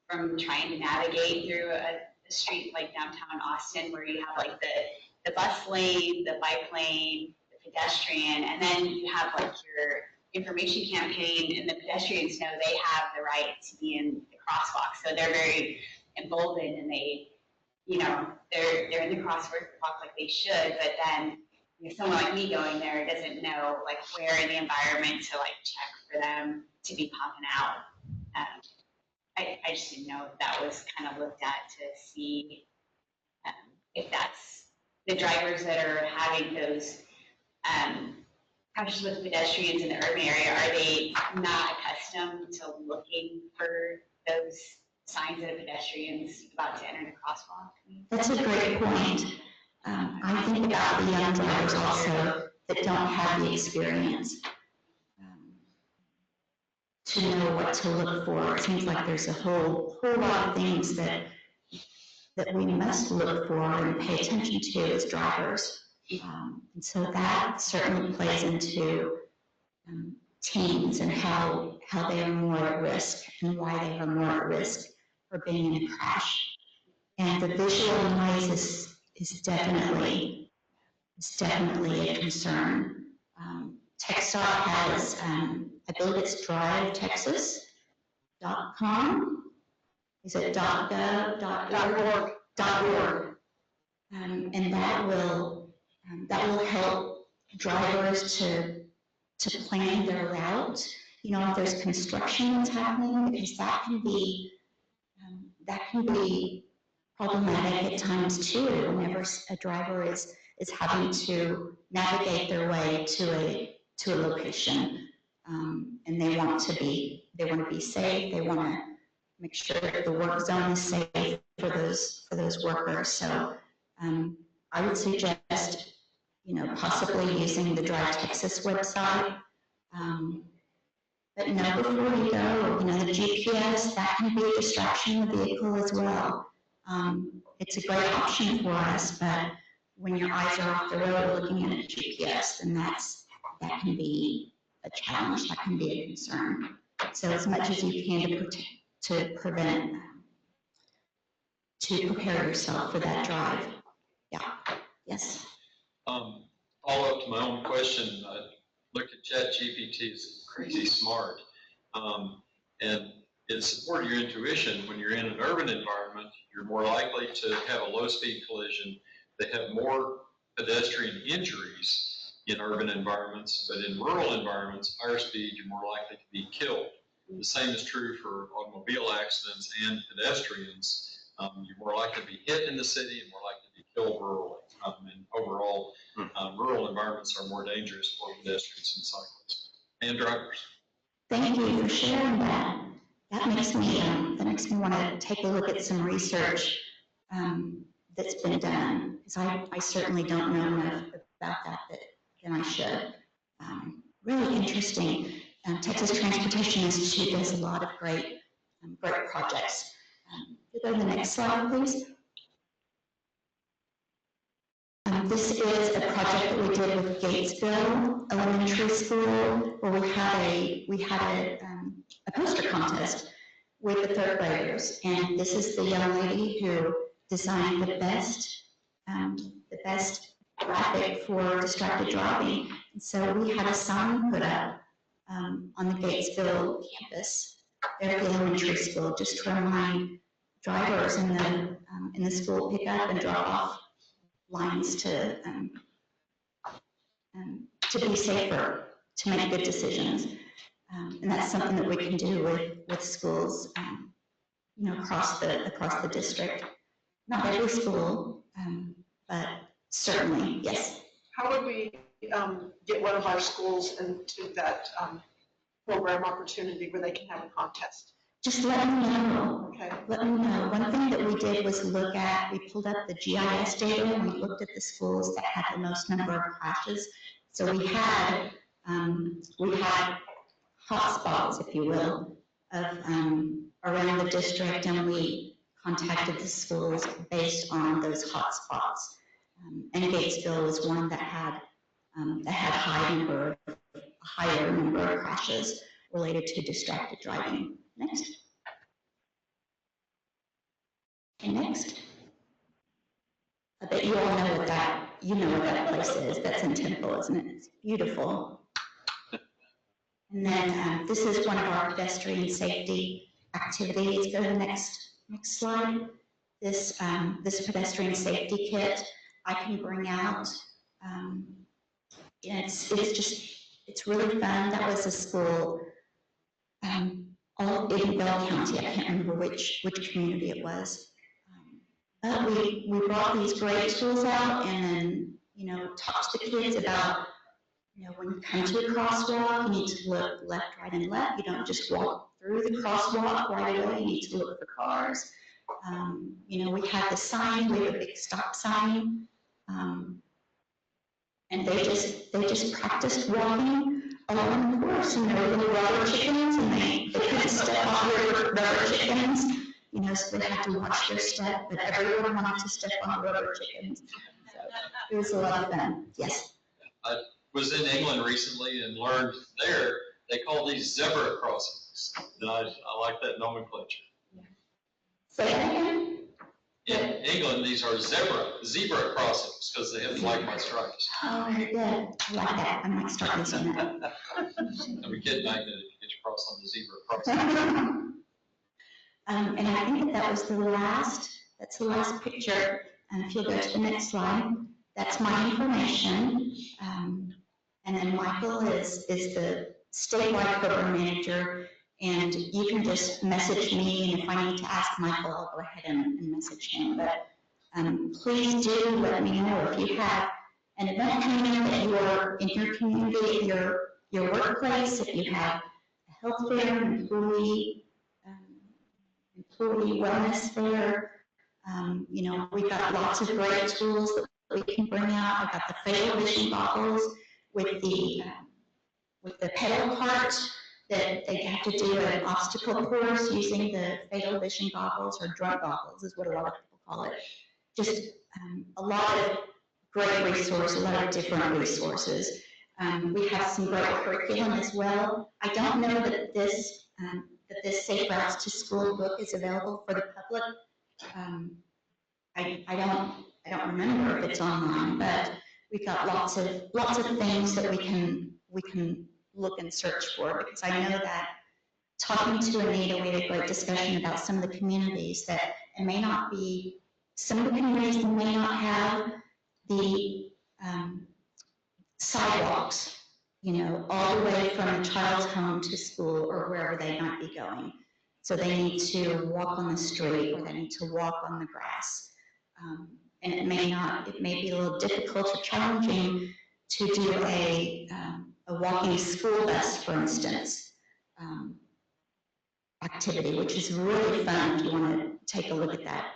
C: from trying to navigate through a street like downtown Austin, where you have like the bus lane, the bike lane, the pedestrian, and then you have like your information campaign, and the pedestrians know they have the right to be in the crosswalk. So they're very emboldened, and they, they're in the crosswalk like they should, but then someone like me going there doesn't know like where in the environment to like check for them to be popping out. I just didn't know if that was kind of looked at to see if that's the drivers that are having those crashes with pedestrians in the urban area, are they not accustomed to looking for those signs that a pedestrian's about to enter the crosswalk?
J: That's a great point. I think about the young drivers also that don't have the experience to know what to look for. It seems like there's a whole lot of things that we must look for and pay attention to as drivers. And so that certainly plays into teens and how they are more at risk and why they are more at risk for being in a crash. And the visual noise is definitely a concern. TxDOT has, I believe it's drivetexas.com. Is it .gov.org? .org. And that will help drivers to plan their route. You know, if there's construction that's happening, because that can be problematic at times too, whenever a driver is having to navigate their way to a location, and they want to be safe. They want to make sure that the work zone is safe for those workers. So I would suggest, you know, possibly using the Drive Texas website. But know before you go, you know, the GPS, that can be a distraction in the vehicle as well. It's a great option for us, but when your eyes are off the road looking at a GPS, then that can be a challenge, that can be a concern. So as much as you can to prepare yourself for that drive. Yeah, yes.
D: Follow up to my own question, I looked at ChatGPT, it's crazy smart. And it supports your intuition. When you're in an urban environment, you're more likely to have a low-speed collision. They have more pedestrian injuries in urban environments, but in rural environments, higher speed, you're more likely to be killed. The same is true for automobile accidents and pedestrians. You're more likely to be hit in the city and more likely to be killed rurally. And overall, rural environments are more dangerous for pedestrians and cyclists and drivers.
J: Thank you for sharing that. That makes me want to take a look at some research that's been done, because I certainly don't know enough about that than I should. Really interesting. Texas Transportation Institute does a lot of great projects. Go to the next slide, please. This is a project that we did with Gatesville Elementary School, where we had a poster contest with the third graders, and this is the young lady who designed the best graphic for distracted driving. And so we had a sign put up on the Gatesville campus there at the elementary school, just to remind drivers in the school pick up and drop off lines to be safer, to make good decisions. And that's something that we can do with schools, you know, across the district. Not every school, but certainly, yes.
G: How would we get one of our schools into that program opportunity where they can have a contest?
J: Just let me know.
G: Okay.
J: Let me know. One thing that we did was we pulled up the GIS data and we looked at the schools that had the most number of crashes. So we had hotspots, if you will, of around the district, and we contacted the schools based on those hotspots. And Gatesville was one that had a higher number of crashes related to distracted driving. Next. And next. I bet you all know what that place is. That's in Temple, isn't it? It's beautiful. And then this is one of our pedestrian safety activities. Go to the next slide. This pedestrian safety kit I can bring out. It's really fun. That was a school all in Bell County. I can't remember which community it was. But we brought these great tools out and then, you know, talked to the kids about, you know, when you come to a crosswalk, you need to look left, right, and left. You don't just walk through the crosswalk right away. You need to look for cars. You know, we had the sign, we have a big stop sign. And they just practiced walking along the course, and they were little rubber chickens, and they rubber chickens, you know, so they had to watch their step, but everyone wanted to step on the rubber chickens. So it was a lot of fun, yes.
D: I was in England recently and learned there, they call these zebra crossings. And I like that nomenclature.
J: Say that again?
D: In England, these are zebra crossings because they have like my stripes.
J: Oh, very good. I like that. I might start using that.
D: I'm a kid back then, if you get your cross on the zebra crossing.
J: And I think that was that's the last picture. And if you'll go to the next slide, that's my information. And then Michael is the statewide program manager. And you can just message me, and if I need to ask Michael, I'll go ahead and message him. But please do let me know if you have an event coming in that you're in your community, your workplace, if you have a health fair, employee wellness fair. You know, we've got lots of great tools that we can bring out. I've got the fatal vision goggles with the pedal cart that they have to do an obstacle course using the fatal vision goggles, or drug goggles is what a lot of people call it. Just a lot of great resources, a lot of different resources. We have some great curriculum as well. I don't know that this Safe Routes to School book is available for the public. I don't remember if it's online, but we've got lots of things that we can look and search for, because I know that talking to Anita, we had a great discussion about some of the communities that it may not be, some of the communities that may not have the sidewalks, you know, all the way from a child's home to school or wherever they might be going. So they need to walk on the street, or they need to walk on the grass. And it may be a little difficult or challenging to do a walking school bus, for instance, activity, which is really fun if you want to take a look at that.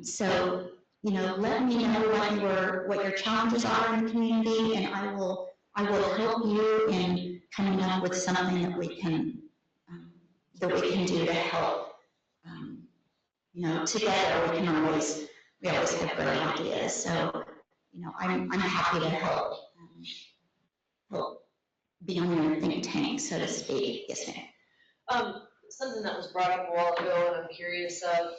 J: So, you know, let me know what your challenges are in the community, and I will help you in coming up with something that we can do to help. You know, together we always have great ideas. So, you know, I'm happy to help be on your think tank, so to speak. Yes, ma'am.
I: Something that was brought up a while ago, and I'm curious of,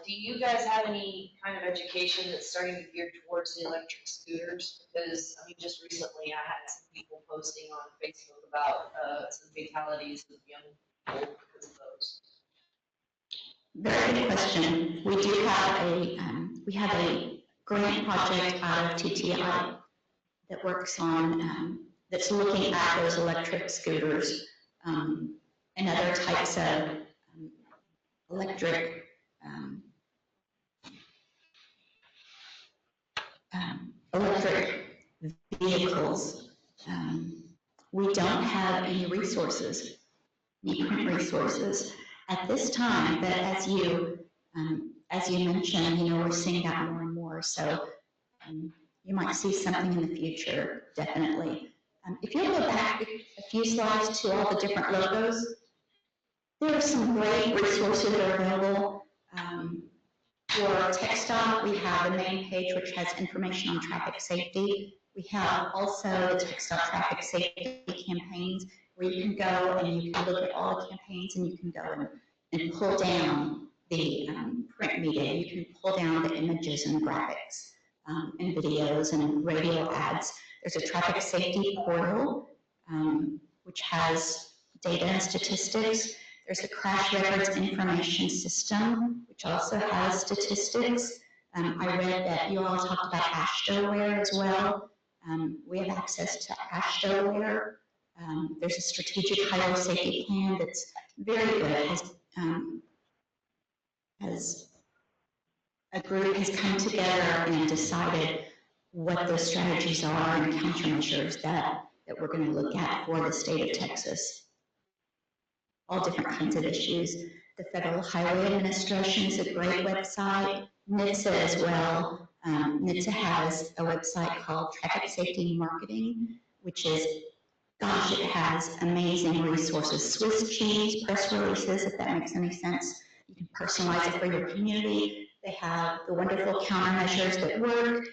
I: do you guys have any kind of education that's starting to gear towards the electric scooters? Because, I mean, just recently I had some people posting on Facebook about some fatalities of young people because of those.
J: Very good question. We do have a grant project out of TTI that works on, that's looking at those electric scooters and other types of electric vehicles. We don't have any resources, any print resources at this time, but as you mentioned, you know, we're seeing that more and more. So you might see something in the future, definitely. If you go back a few slides to all the different logos, there are some great resources that are available. For TxDOT, we have a main page which has information on traffic safety. We have also the TxDOT traffic safety campaigns, where you can go and you can look at all the campaigns, and you can go and pull down the print media. You can pull down the images and graphics and videos and radio ads. There's a traffic safety portal, which has data and statistics. There's a crash records information system, which also has statistics. I read that you all talked about AASHTO as well. We have access to AASHTO. There's a strategic highway safety plan that's very good. As a group has come together and decided what those strategies are and countermeasures that we're going to look at for the state of Texas. All different kinds of issues. The Federal Highway Administration is a great website. NHTSA as well. NHTSA has a website called Traffic Safety Marketing, which is gosh, it has amazing resources. Swiss cheese, press releases, if that makes any sense. You can personalize it for your community. They have the wonderful countermeasures that work.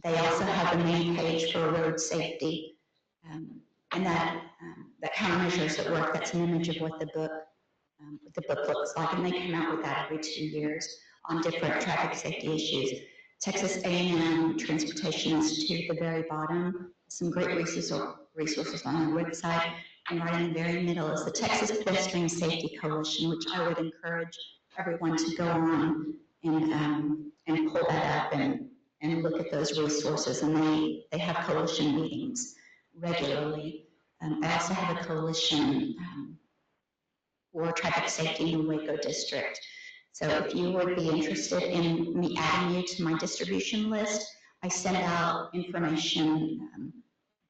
J: They also have the main page for road safety. And that countermeasures that work, that's an image of what the book looks like. And they come out with that every 2 years on different traffic safety issues. Texas A&M Transportation Institute at the very bottom, some great resources on their website, and right in the very middle is the Texas Pedestrian Safety Coalition, which I would encourage everyone to go on and pull that up and look at those resources. And they have coalition meetings regularly. I also have a coalition for traffic safety in the Waco district. So if you would be interested in me adding you to my distribution list, I send out information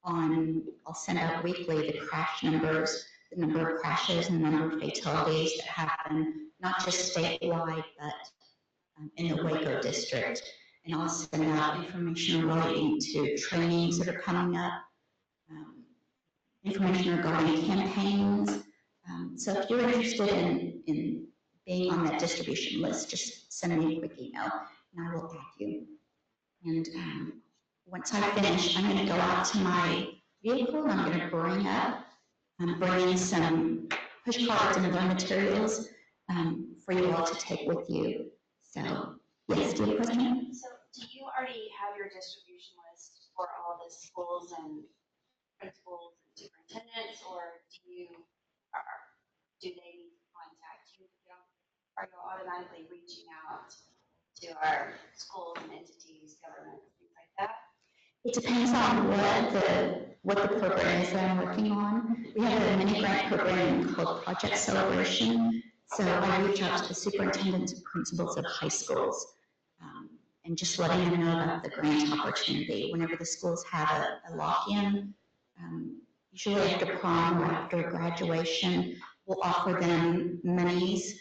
J: I'll send out weekly the crash numbers, the number of crashes and the number of fatalities that happen, not just statewide, but in the Waco district. And I'll send out information relating to trainings that are coming up, information regarding campaigns. So if you're interested in being on that distribution list, just send me a quick email and I will add you. And once I finish, I'm going to go out to my vehicle and I'm going to bring in some push cards and other materials for you all to take with you. So, yes, do you have a question?
C: So, do you already have your distribution list for all the schools and principals and superintendents, or do they need to contact you? Are you automatically reaching out to our schools and entities, governments, things like that?
J: It depends on what the program is that I'm working on. We have a mini grant program called Project Celebration. So I reach out to the superintendents and principals of high schools and just letting them know about the grant opportunity. Whenever the schools have a lock-in, usually after prom or after graduation, we'll offer them monies.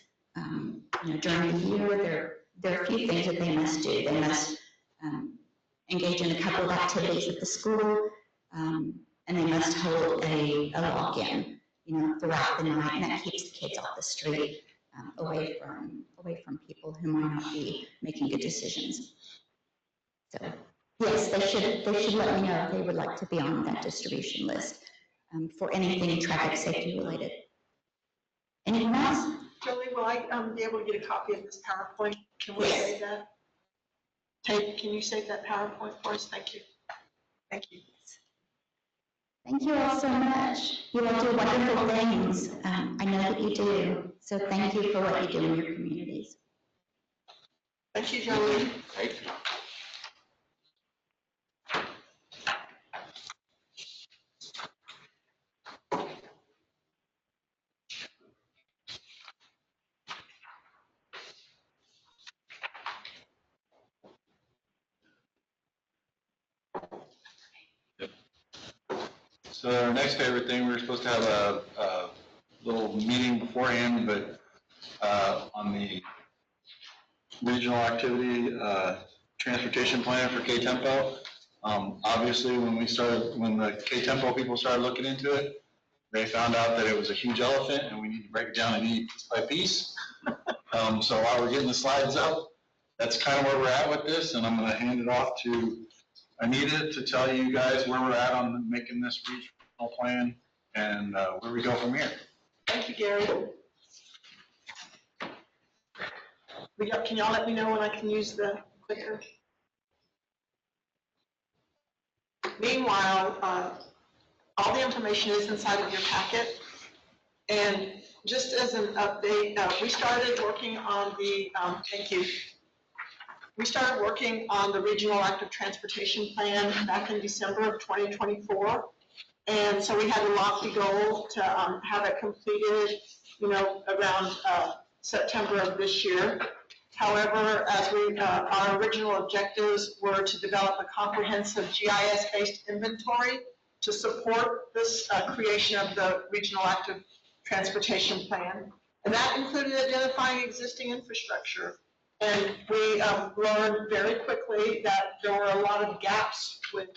J: During the year, there are a few things that they must do. They must engage in a couple of activities at the school, and they must hold a lock-in, throughout the night, and that keeps the kids off the street, away from people who might not be making good decisions. So, yes, they should let me know if they would like to be on that distribution list for anything traffic safety related. Anyone else?
G: Jolie, will I be able to get a copy of this PowerPoint? Can we save that? Can you save that PowerPoint for us? Thank you. Thank you.
J: Thank you all so much. You all do wonderful things. I know that you do. So thank you for what you do in your communities.
G: Thank you, Jolie.
D: Thank you.
B: So our next favorite thing, we were supposed to have a little meeting beforehand, but on the regional activity transportation plan for KTMPO. Obviously, when the KTMPO people started looking into it, they found out that it was a huge elephant and we need to break it down and eat piece by piece. So while we're getting the slides up, that's kind of where we're at with this, and I'm going to hand it off to Anita to tell you guys where we're at on making this regional plan and where we go from here.
G: Thank you, Gary. Can y'all let me know when I can use the clicker? Meanwhile, all the information is inside of your packet. And just as an update, we started working on the, thank you. We started working on the Regional Active Transportation Plan back in December of 2024. And so we had a lofty goal to have it completed, around September of this year. However, as our original objectives were to develop a comprehensive GIS-based inventory to support this creation of the Regional Active Transportation Plan. And that included identifying existing infrastructure. And we learned very quickly that there were a lot of gaps with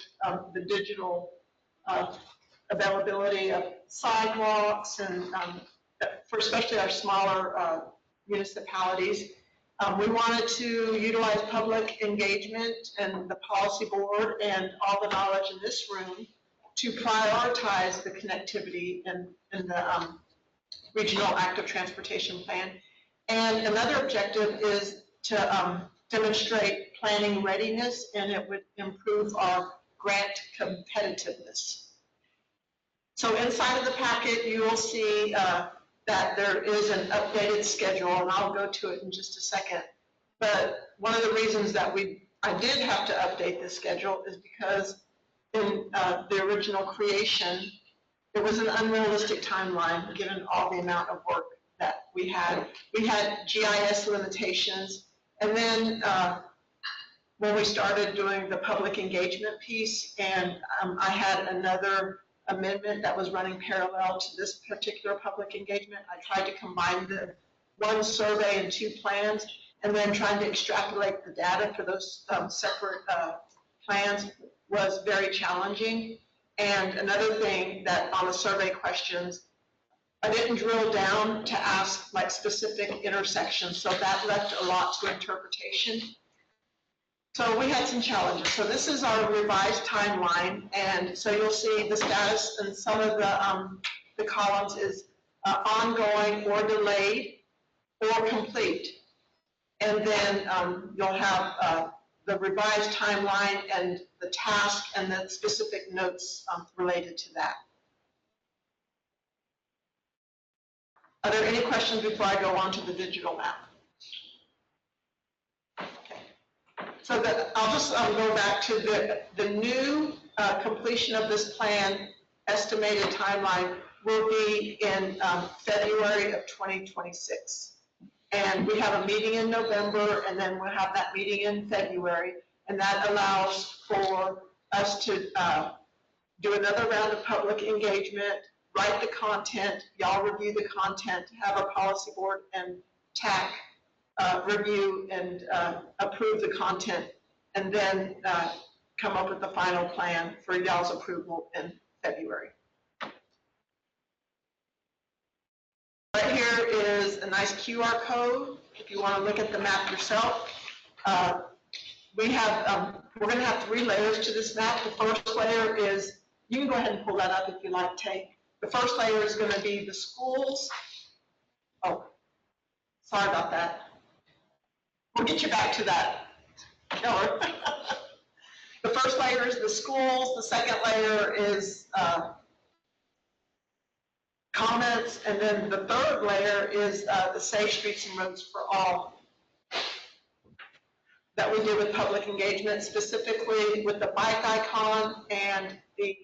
G: the digital availability of sidewalks and for especially our smaller municipalities. We wanted to utilize public engagement and the policy board and all the knowledge in this room to prioritize the connectivity in the regional active transportation plan. And another objective is to demonstrate planning readiness, and it would improve our grant competitiveness. So inside of the packet, you will see that there is an updated schedule, and I'll go to it in just a second. But one of the reasons that I did have to update the schedule is because in the original creation, it was an unrealistic timeline given all the amount of work that we had. We had GIS limitations, and then when we started doing the public engagement piece, and I had another amendment that was running parallel to this particular public engagement. I tried to combine the one survey and two plans, and then trying to extrapolate the data for those separate plans was very challenging. And another thing that on the survey questions, I didn't drill down to ask like specific intersections, so that left a lot to interpretation. So we had some challenges. So this is our revised timeline, and so you'll see the status and some of the columns is ongoing or delayed or complete. And then you'll have the revised timeline and the task and the specific notes related to that. Are there any questions before I go on to the digital map? So that I'll just go back to the new completion of this plan estimated timeline will be in February of 2026. And we have a meeting in November, and then we'll have that meeting in February, and that allows for us to do another round of public engagement, write the content, y'all review the content, have a policy board and TAC review and approve the content, and then come up with the final plan for y'all's approval in February. Right here is a nice QR code if you want to look at the map yourself. We're going to have 3 layers to this map. The first layer is, you can go ahead and pull that up if you like, Tay. The first layer is going to be the schools. Oh, sorry about that. We'll get you back to that, Keller. The first layer is the schools. The second layer is comments. And then the third layer is the Safe Streets and Roads for All that we did with public engagement, specifically with the bike icon and the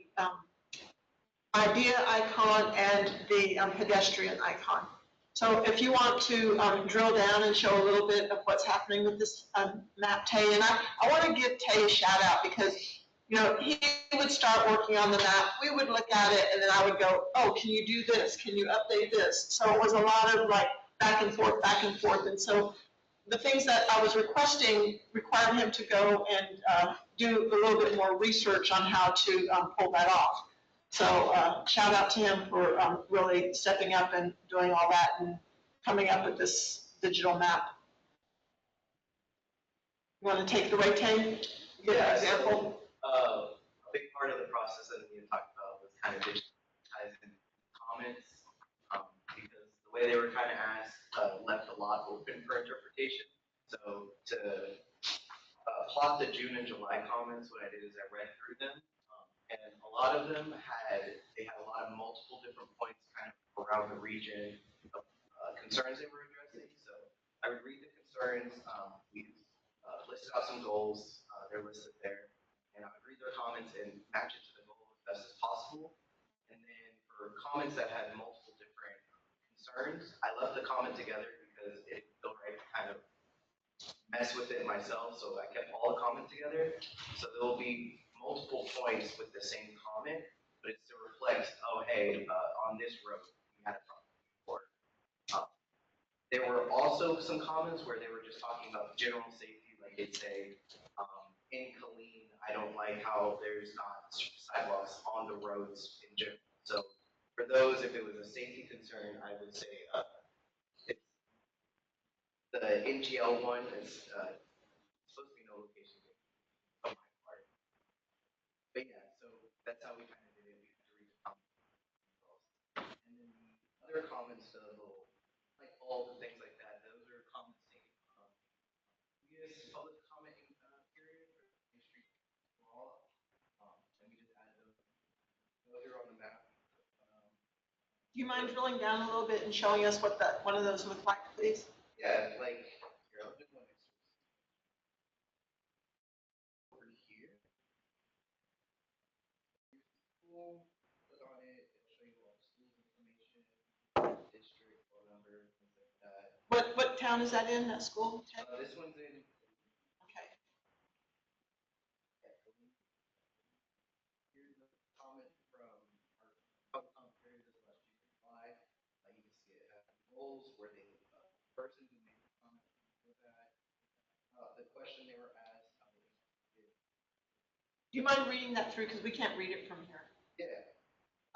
G: idea icon and the pedestrian icon. So if you want to drill down and show a little bit of what's happening with this map, Tay, and I want to give Tay a shout out because, you know, he would start working on the map, we would look at it, and then I would go, oh, can you do this? Can you update this? So it was a lot of like back and forth, and so the things that I was requesting required him to go and do a little bit more research on how to pull that off. So shout out to him for really stepping up and doing all that and coming up with this digital map. You want to take it away, Tay? Give an example.
K: So, a big part of the process that Anita talked about was kind of digitizing comments because the way they were kind of asked left a lot open for interpretation. So to plot the June and July comments, what I did is I read through them. And a lot of them had a lot of multiple different points kind of around the region of concerns they were addressing. So I would read the concerns, we listed out some goals, they're listed there, and I would read their comments and match it to the goal as best as possible. And then for comments that had multiple different concerns, I left the comment together because it felt right to kind of mess with it myself, so I kept all the comment together. So there will be multiple points with the same comment, but it's to reflect, oh, hey, on this road, we had a problem before. There were also some comments where they were just talking about general safety, like they'd say, in Killeen, I I don't like how there's not sidewalks on the roads in general. So for those, if it was a safety concern, I would say it's the NGL one is supposed to be no location on my part. But yeah, so that's how we kind of did it. We had to read the comments. And then the other comments, the little, like all the things like that, those are comments taken from previous public comment period for the Main Street law. And we just added those. Those are on the map.
G: Do you mind drilling down a little bit and showing us what that one of those look like, please?
K: Yeah, like here, I'll do one next to it. Over here. School, click on it, it'll show you all the school's information, district, phone number, things like that.
G: What town is that in, that school?
K: This one's in.
G: Okay.
K: Here's a comment from our public comment period this last July. You can see it has goals where they person who made the comment with that. The question they were asked, how they did.
G: Do you mind reading that through, because we can't read it from here?
K: Yeah.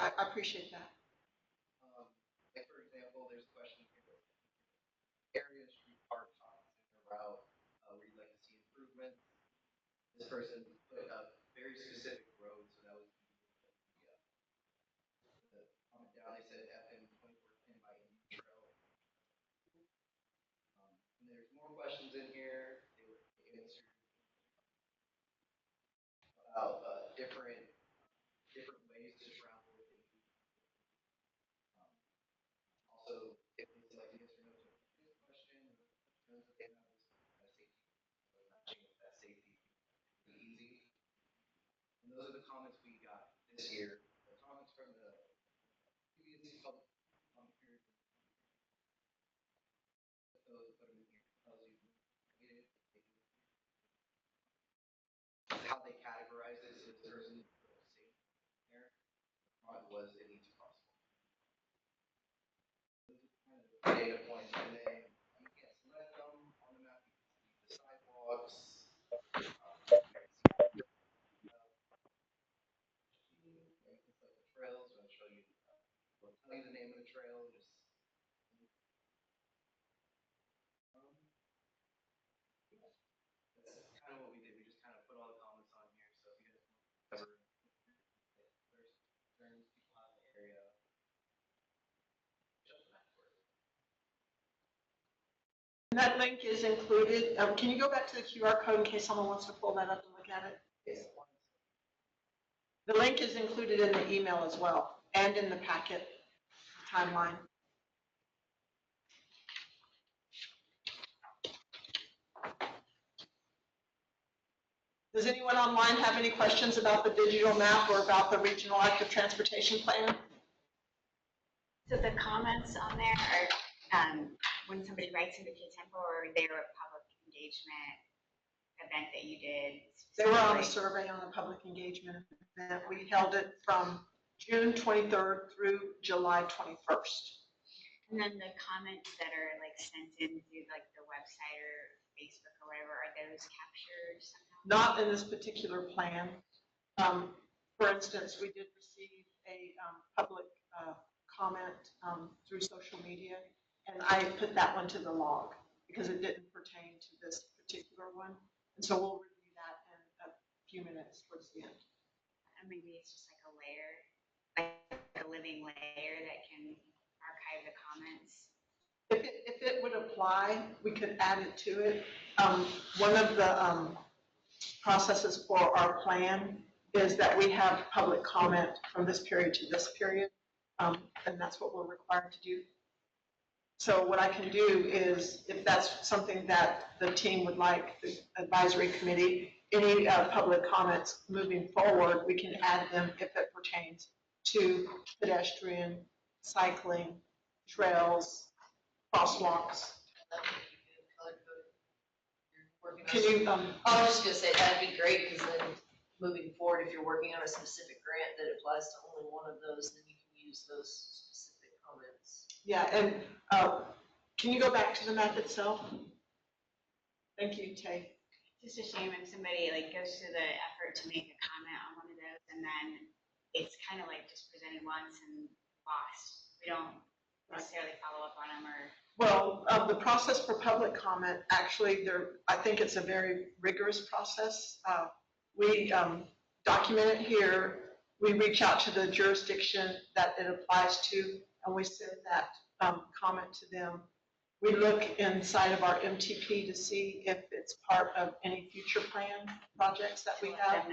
G: I appreciate that.
K: Like for example, there's a question here. Area, street, park, signs, and route where you'd like to see improvements. This person put a very specific road, so that was the comment down. They said FM 2410 by Indian Trail. And there's more questions in here. They were answered about different ways to travel. Also, if they select yes or no to this question, knows that they have this safety, so matching with that safety pretty easy. And those are the comments we got this year. The comments from the previous public comment period. Those put them in here. Tells you how they categorize this. So this person put safe there. Comment was it needs crosswalk. Data points, and then you can select them on the map. You can see the sidewalks. You can select the trails. I'll show you. We'll tell you the name of the trail. Just that's kind of what we did. We just kind of put all the comments on here. So if you guys ever there's concerns people have in the area.
G: And that link is included. Can you go back to the QR code in case someone wants to pull that up and look at it?
K: Yes.
G: The link is included in the email as well, and in the packet timeline. Does anyone online have any questions about the digital map or about the regional active transportation plan?
C: So the comments on there are when somebody writes into KTMPO, or they were a public engagement event that you did?
G: They were on a survey on a public engagement event. We held it from June 23rd through July 21st.
C: And then the comments that are like sent in through like the website or Facebook or whatever, are those captured somehow?
G: Not in this particular plan. For instance, we did receive a public comment through social media, and I put that one to the log because it didn't pertain to this particular one. And so we'll review that in a few minutes towards the end.
C: And maybe it's just like a layer, like a living layer that can archive the comments.
G: If it would apply, we could add it to it. One of the processes for our plan is that we have public comment from this period to this period, and that's what we're required to do. So what I can do is, if that's something that the team would like, the advisory committee, any public comments moving forward, we can add them if it pertains to pedestrian, cycling, trails, crosswalks. Can you,
I: I was just gonna say, that'd be great, because then moving forward, if you're working on a specific grant that applies to only one of those, then you can use those specific comments.
G: yeah, and can you go back to the map itself? Thank you, Tay.
C: Just a shame if somebody like goes through the effort to make a comment on one of those and then it's kind of like just presented once and lost. We don't necessarily follow up on them or.
G: Well, the process for public comment, actually, I think it's a very rigorous process. We document it here, we reach out to the jurisdiction that it applies to, and we send that comment to them. We look inside of our MTP to see if it's part of any future plan projects that we have.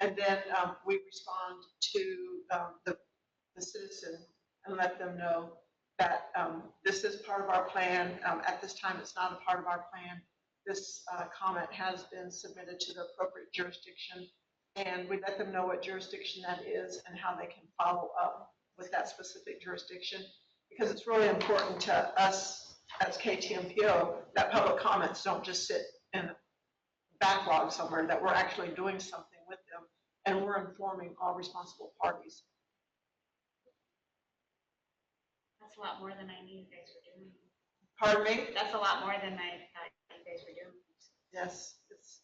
G: And then we respond to the citizen and let them know that this is part of our plan. At this time, it's not a part of our plan. This comment has been submitted to the appropriate jurisdiction, and we let them know what jurisdiction that is and how they can follow up with that specific jurisdiction, because it's really important to us as KTMPO that public comments don't just sit in a backlog somewhere, that we're actually doing something with them, and we're informing all responsible parties.
C: That's a lot more than I knew you guys were doing.
G: Pardon me?
C: That's a lot more than I thought you guys were doing.
G: Yes, it's,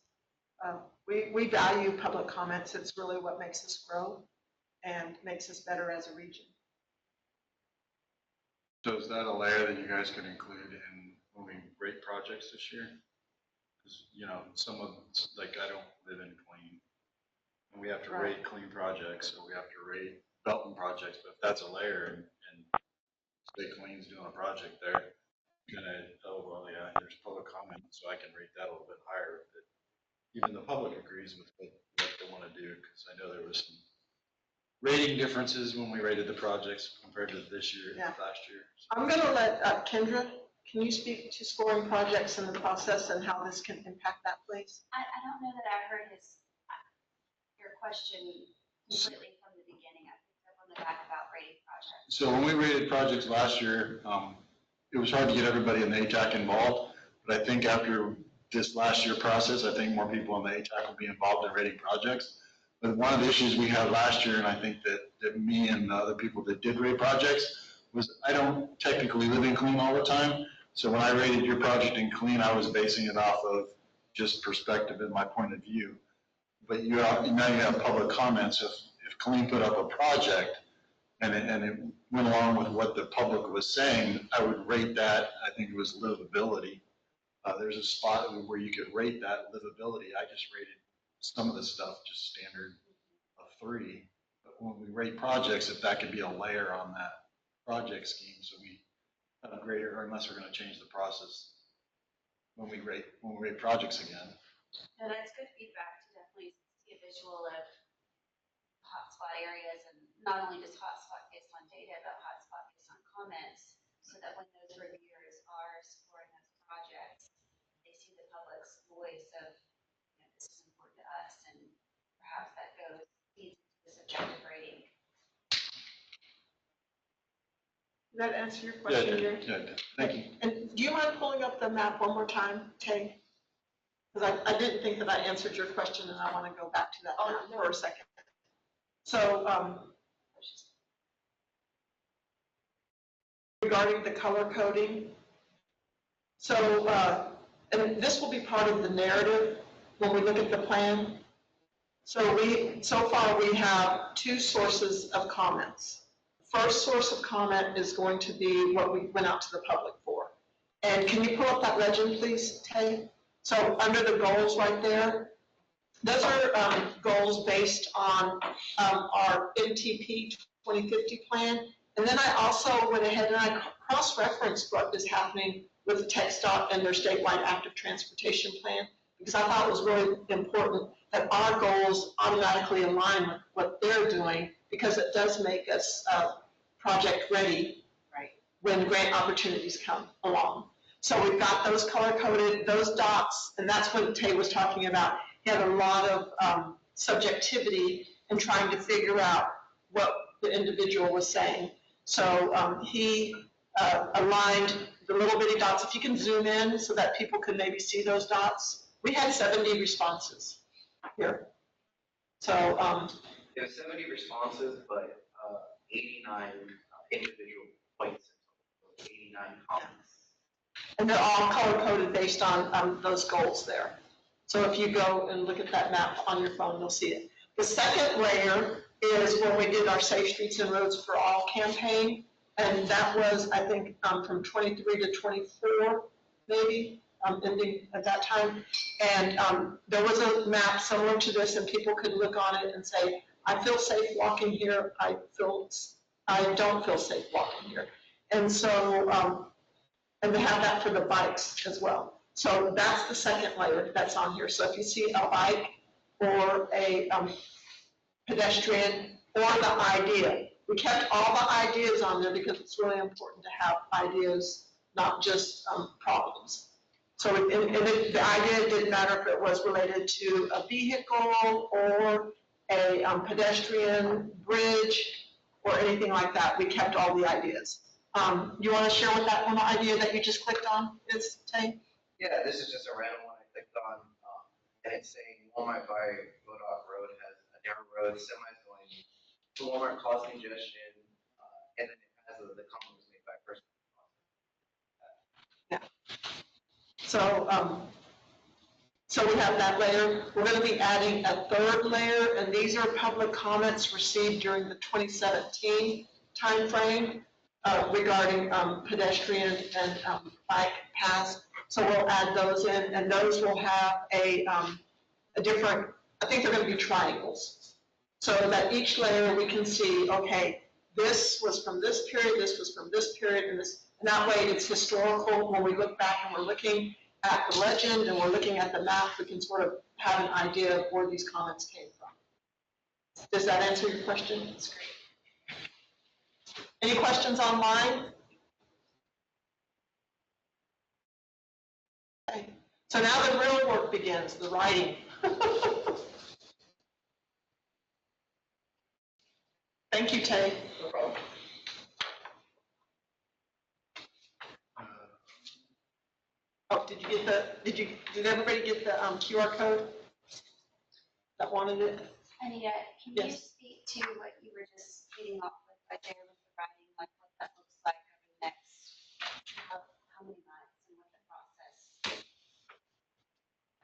G: we value public comments. It's really what makes us grow and makes us better as a region.
B: So is that a layer that you guys could include in when we rate projects this year? Because, you know, some of, like, I don't live in Killeen, and we have to
G: Right.
B: rate clean projects, or we have to rate Belton projects, but if that's a layer and say Killeen's doing a project there, gonna, oh, well, yeah, there's public comment, so I can rate that a little bit higher. But even the public agrees with what they want to do, because I know there was some rating differences when we rated the projects compared to this year,
G: Yeah.
B: last year.
G: I'm going to let Kendra, can you speak to scoring projects and the process and how this can impact that, please?
J: I don't know that I heard your question completely from the beginning. I picked up on the back about rating projects.
B: So when we rated projects last year, it was hard to get everybody in the ATAC involved, but I think after this last year process, I think more people in the ATAC will be involved in rating projects. But one of the issues we had last year, and I think that me and the other people that did rate projects, was I don't technically live in Killeen all the time. So when I rated your project in Killeen, I was basing it off of just perspective and my point of view. But now you have public comments. If Killeen put up a project and it went along with what the public was saying, I would rate that, I think it was livability. There's a spot where you could rate that livability. I just rated some of the stuff just standard of 3. But when we rate projects, if that could be a layer on that project scheme, so we have a greater, or unless we're going to change the process when we rate projects again.
J: No, that's good feedback to definitely see a visual of hotspot areas, and not only just hotspot based on data, but hotspot based on comments, so that when those reviewers are scoring those projects, they see the public's voice of, you know, this is important to us, and perhaps that feeds into the subjective rating.
G: Did that answer your question, Gary?
B: Yeah, thank you.
G: And do you mind pulling up the map one more time, Tay? Because I didn't think that I answered your question, and I want to go back to that map for a second. So regarding the color coding, so and this will be part of the narrative when we look at the plan. So far we have 2 sources of comments. First source of comment is going to be what we went out to the public for. And can you pull up that legend, please, Tay? So under the goals right there, those are goals based on our MTP 2050 plan. And then I also went ahead and I cross-referenced what is happening with TxDOT and their statewide active transportation plan, because I thought it was really important that our goals automatically align with what they're doing, because it does make us project ready when grant opportunities come along. So we've got those color-coded, those dots, and that's what Tay was talking about. He had a lot of subjectivity in trying to figure out what the individual was saying. So he aligned the little bitty dots. If you can zoom in so that people can maybe see those dots. We had 70 responses here. So
K: There are 70 responses, but 89 individual points, 89 comments.
G: and they're all color-coded based on those goals there. So if you go and look at that map on your phone, you'll see it. The second layer is when we did our Safe Streets and Roads for All campaign. And that was, I think, from 23 to 24, maybe, ending at that time. And there was a map similar to this, and people could look on it and say, I feel safe walking here, I don't feel safe walking here. And so, and they have that for the bikes as well. So that's the second layer that's on here. So if you see a bike or a pedestrian or the idea, we kept all the ideas on there because it's really important to have ideas, not just problems. So the idea didn't matter if it was related to a vehicle or a pedestrian bridge or anything like that. We kept all the ideas. You want to share what that one idea that you just clicked on is, Tay?
K: Yeah, this is just a random one I clicked on, and it's saying Walmart by Bodog Road has a narrow road, semis going to Walmart, cause congestion, and then it has the comment was made by a person.
G: So we have that layer. We're going to be adding a third layer, and these are public comments received during the 2017 timeframe regarding pedestrian and bike paths. So we'll add those in, and those will have a different, I think they're going to be triangles. So that each layer we can see, okay, this was from this period, this was from this period, and this, and that way it's historical. When we look back and we're looking at the legend and we're looking at the map, we can sort of have an idea of where these comments came from. Does that answer your question? That's great. Any questions online? Okay. So now the real work begins, the writing. Thank you, Tay.
K: No problem.
G: Oh, did everybody get the QR code that wanted it?
L: Anita, can you
G: Yes.
L: speak to what you were just leading off with right there with the writing, like what that looks like over the next, how many months and what the process?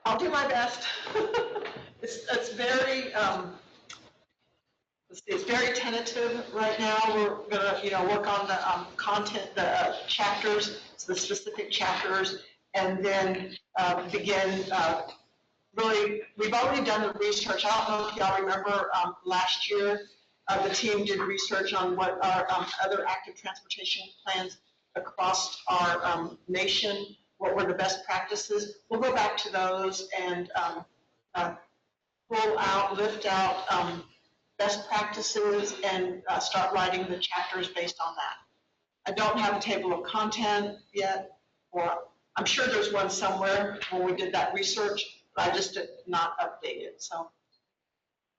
G: I'll do my best. It's very, it's very tentative right now. We're gonna, work on the content, the chapters, the specific chapters, and then begin really, we've already done the research. I don't know if y'all remember last year, the team did research on what our other active transportation plans across our nation, what were the best practices. We'll go back to those and lift out best practices and start writing the chapters based on that. I don't have a table of content yet, or I'm sure there's one somewhere when we did that research, but I just did not update it. So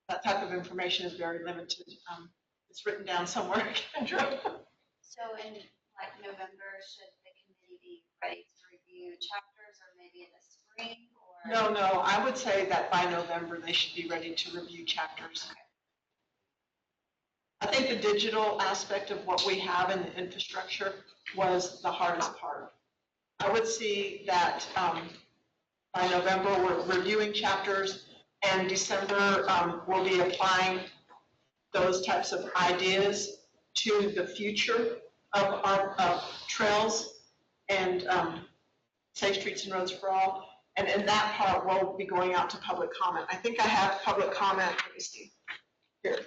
G: that type of information is very limited. It's written down somewhere, Kendra.
L: So in like November, should the committee be ready to review chapters or maybe in the spring or?
G: No, I would say that by November, they should be ready to review chapters. I think the digital aspect of what we have in the infrastructure was the hardest part. I would see that by November, we're reviewing chapters, and December, we'll be applying those types of ideas to the future of our trails and Safe Streets and Roads for All. And in that part, we'll be going out to public comment. I think I have public comment, let me see, here.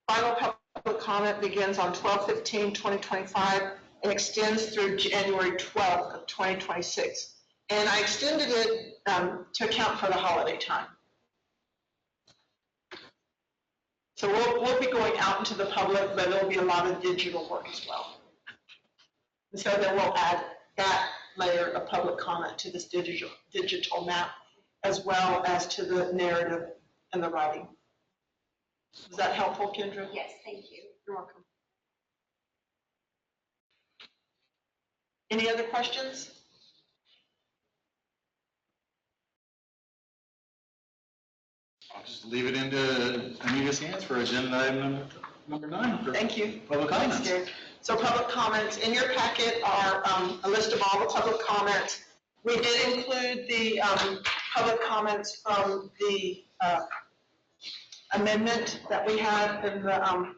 G: Final public comment begins on 12/15/2025 and extends through January 12th of 2026. And I extended it to account for the holiday time. So we'll be going out into the public, but there'll be a lot of digital work as well. And so then we'll add that layer of public comment to this digital map, as well as to the narrative and the writing. Is that helpful, Kendra?
L: Yes, thank you.
G: You're welcome. Any other questions?
B: I'll just leave it into Anita's hands for agenda item number 9. for
G: Thank you.
B: Public
G: Thanks,
B: comments.
G: Gary. So public comments, in your packet are a list of all the public comments. We did include the public comments from the amendment that we had in the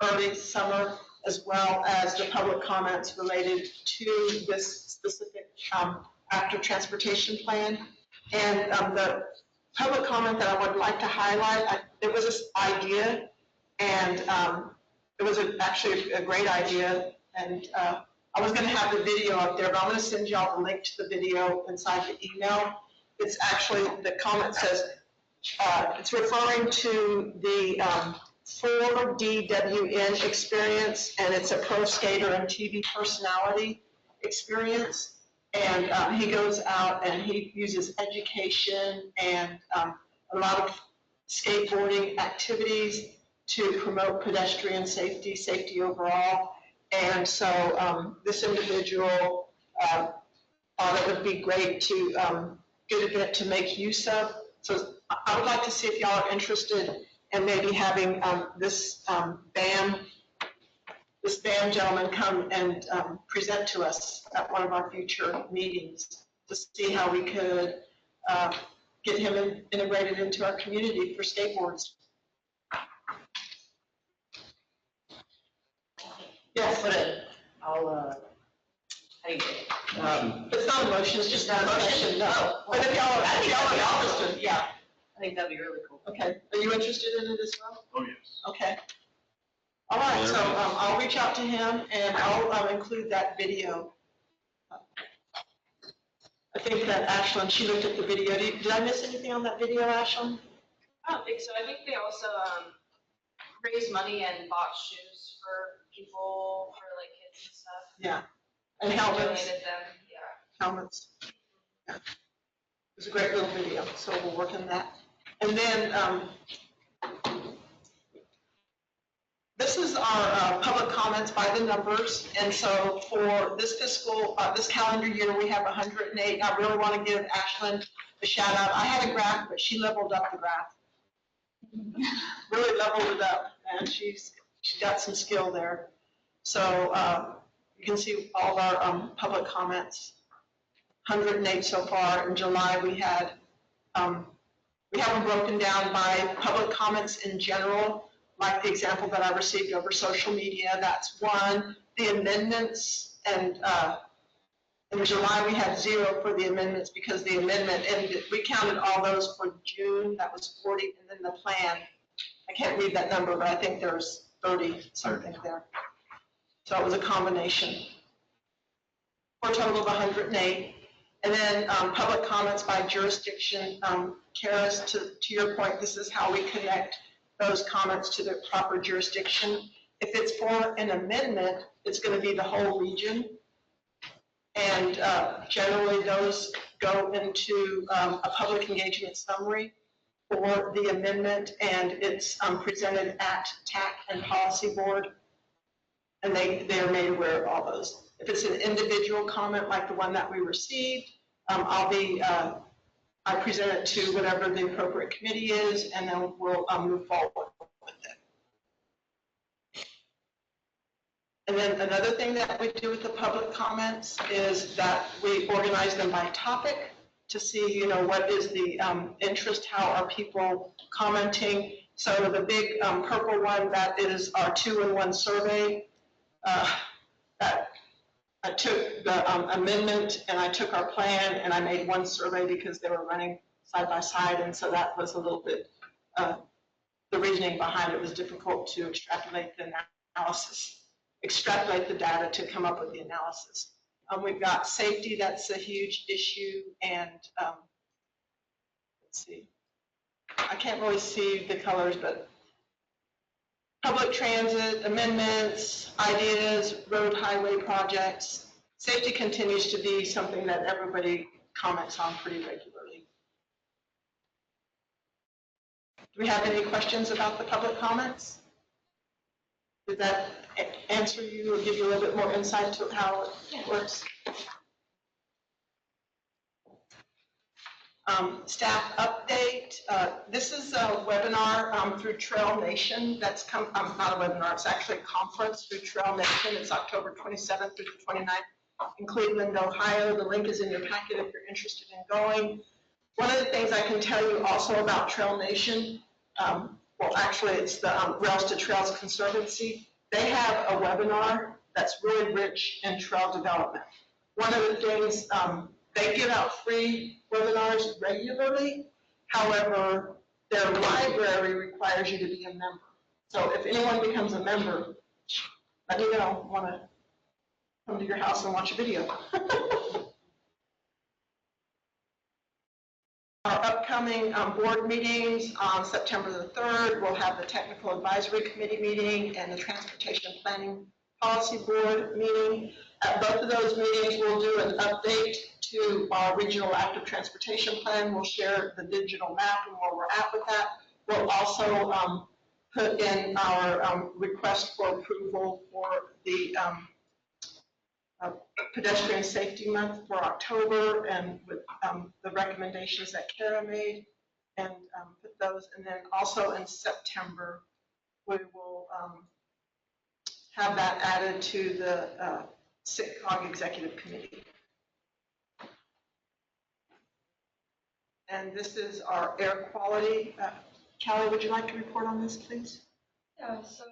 G: early summer, as well as the public comments related to this specific after transportation plan. And the public comment that I would like to highlight, there was this idea, and it was actually a great idea, and I was going to have the video up there, but I'm going to send y'all the link to the video inside the email. It's actually, the comment says, it's referring to the 4DWN experience, and it's a pro skater and TV personality experience. And he goes out and he uses education and a lot of skateboarding activities to promote pedestrian safety, safety overall. And so this individual thought it would be great to get a bit to make use of. So I would like to see if y'all are interested in maybe having this BAM gentleman come and present to us at one of our future meetings to see how we could get him integrated into our community for skateboards. Yes.
I: I'll, how do you say it?
G: It's not a motion, it's just not a motion, no. But if y'all are interested, yeah.
I: I think that'd be really cool.
G: Okay, are you interested in it as well?
F: Oh, yes.
G: Okay. All right, so I'll reach out to him and I'll include that video. I think that Ashlyn, she looked at the video. Did I miss anything on that video, Ashlyn?
I: I don't think so. I think they also raised money and bought shoes for people, for like kids and stuff.
G: Yeah. And helmets.
I: Donated them, yeah.
G: Helmets. Yeah. It was a great little video, so we'll work on that. And then this is our public comments by the numbers. And so for this this calendar year, we have 108. I really want to give Ashlyn a shout out. I had a graph, but she leveled up the graph. Really leveled it up, and she's got some skill there. So you can see all of our public comments. 108 so far. In July, we had, we have them broken down by public comments in general, like the example that I received over social media. That's one. The amendments, and in July, we had 0 for the amendments because the amendment ended. We counted all those for June. That was 40, and then the plan. I can't read that number, but I think there's 30 something there. So it was a combination for a total of 108. And then public comments by jurisdiction. Karis, to your point, this is how we connect those comments to the proper jurisdiction. If it's for an amendment, it's going to be the whole region. And generally those go into a public engagement summary for the amendment, and it's presented at TAC and Policy Board, and they are made aware of all those. If it's an individual comment like the one that we received, I present it to whatever the appropriate committee is, and then we'll move forward with it. And then another thing that we do with the public comments is that we organize them by topic to see, what is the interest, how are people commenting. So the big purple one, that is our 2-in-1 survey. That I took the amendment and I took our plan and I made one survey because they were running side by side, and so that was a little bit, the reasoning behind it was difficult to extrapolate the analysis, extrapolate the data to come up with the analysis. We've got safety, that's a huge issue, and let's see, I can't really see the colors, but public transit, amendments, ideas, road highway projects. Safety continues to be something that everybody comments on pretty regularly. Do we have any questions about the public comments? Did that answer you or give you a little bit more insight to how it works? Staff update. This is a webinar through Trail Nation. That's not a webinar, it's actually a conference through Trail Nation. It's October 27th through the 29th in Cleveland, Ohio. The link is in your packet if you're interested in going. One of the things I can tell you also about Trail Nation, well, actually, it's the Rails to Trails Conservancy. They have a webinar that's really rich in trail development. One of the things, they give out free webinars regularly. However, their library requires you to be a member. So if anyone becomes a member, let me know. I want to come to your house and watch a video. Our upcoming board meetings on September the 3rd, we'll have the Technical Advisory Committee meeting and the Transportation Planning Policy Board meeting. At both of those meetings, we'll do an update to our Regional Active Transportation Plan. We'll share the digital map and where we're at with that. We'll also put in our request for approval for the Pedestrian Safety Month for October, and with the recommendations that Kara made, and put those. And then also in September, we will have that added to the SITCOG Executive Committee. And this is our air quality. Callie, would you like to report on this, please?
M: Yeah, so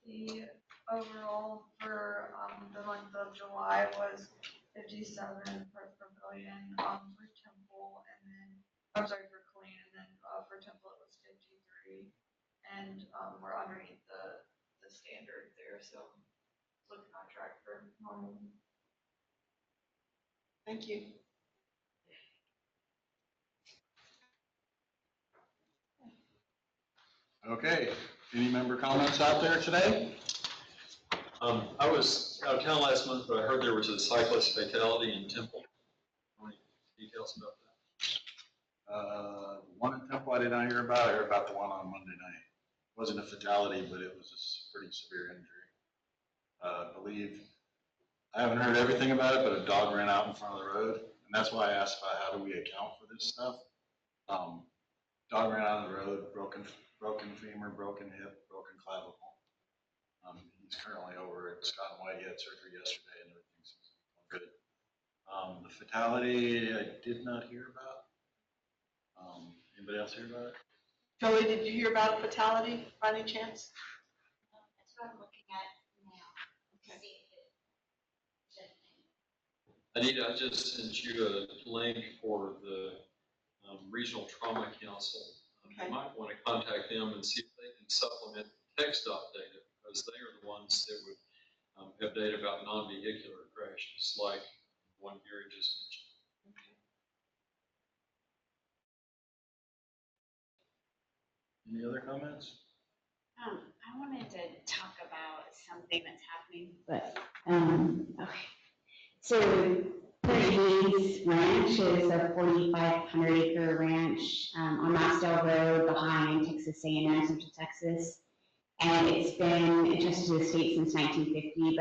M: the overall for the month of July was 57 parts per billion for Temple, and then I'm sorry, for Killeen, and then for Temple it was 53, and we're underneath the standard there, so looking on track for normal.
G: Thank you.
B: Okay, any member comments out there today?
D: I was out of town last month, but I heard there was a cyclist fatality in Temple. Any details about that?
B: One in Temple I did not hear about. I heard about the one on Monday night. It wasn't a fatality, but it was a pretty severe injury. I believe, I haven't heard everything about it, but a dog ran out in front of the road. And that's why I asked about how do we account for this stuff. Dog ran out on the road, broken femur, broken hip, broken clavicle. He's currently over at Scott and White. He had surgery yesterday and everything seems good. The fatality I did not hear about. Anybody else hear about it?
G: Jolie, did you hear about a fatality by any chance?
C: That's what I'm looking at now. To see if it-
D: Anita, I just sent you a link for the Regional Trauma Council.
G: Okay.
D: You might want to contact them and see if they can supplement TxDOT data, because they are the ones that would have data about non-vehicular crashes, like one Geary just mentioned.
B: Any other comments?
C: I wanted to talk about something that's happening, but, okay.
J: So Hayes Ranch is a 4,500 acre ranch on Knoxdale Road behind Texas A&M, Central Texas. And it's been entrusted to the state since 1950,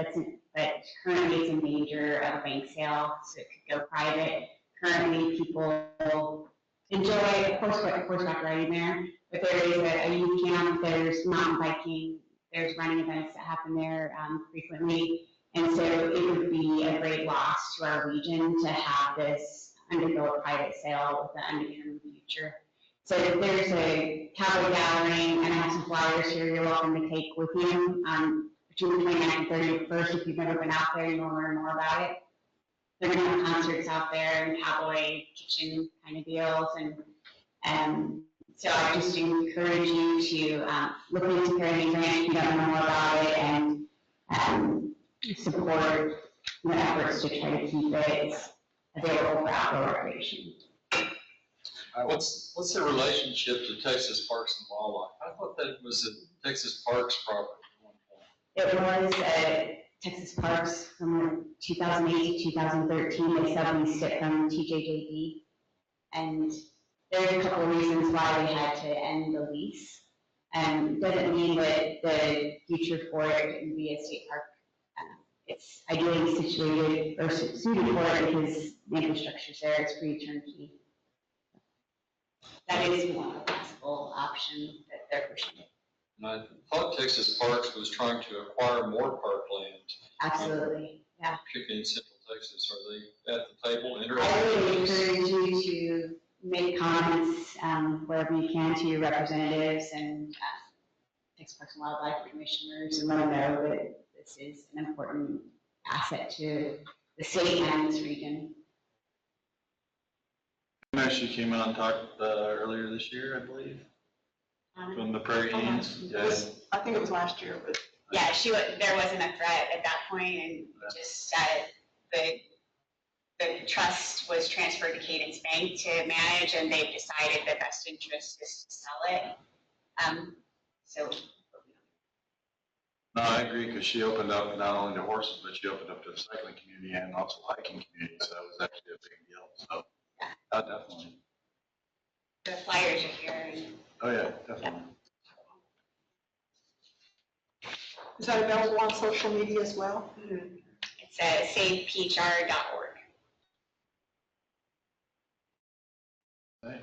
J: but currently it's in danger of a bank sale, so it could go private. Currently people enjoy horseback riding there, but there is a youth camp, there's mountain biking, there's running events that happen there frequently. And so it would be a great loss to our region to have this undergo a private sale with an undetermined future. So there's a cowboy gathering, and I have some flyers here you're welcome to take with you. Between the 29th and 31st, if you've never been out there, you'll learn more about it. They're going to have concerts out there and cowboy kitchen kind of deals. And so I just encourage you to look into Caribbean Ranch if you don't know more about it, and support the efforts to try to keep it available for outdoor recreation.
D: What's the relationship to Texas Parks and Wildlife? I thought that was a Texas Parks property at one point.
J: It was Texas Parks from 2008 to 2013. They subleased it from TJJD. And there's a couple of reasons why they had to end the lease. Doesn't mean that the future for it can be a state park. It's ideally situated or suited for it because the infrastructure's there. It's pretty turnkey. That is one possible option that they're pushing.
D: And I thought Texas Parks was trying to acquire more parkland.
J: Absolutely.
D: particularly in Central Texas, are they at the table
C: I
D: interested?
C: would encourage you to make comments wherever you can to your representatives and Texas Parks and Wildlife commissioners and let them know that this is an important asset to the city and this region.
B: She came out and talked earlier this year, I believe, from the Prairie Indians. Yeah.
G: I think it was last year, but.
C: Yeah, there wasn't a threat at that point, and we just the trust was transferred to Cadence Bank to manage, and they've decided the best interest is to sell it. So.
B: No, I agree, because she opened up not only to horses, but she opened up to the cycling community and also hiking community, so it was actually a big deal, so. Yeah. Definitely.
C: The flyers are here. And,
B: oh yeah, definitely.
G: Is that available on social media as well?
C: mm-hmm. It's at savephr.org.
B: Okay.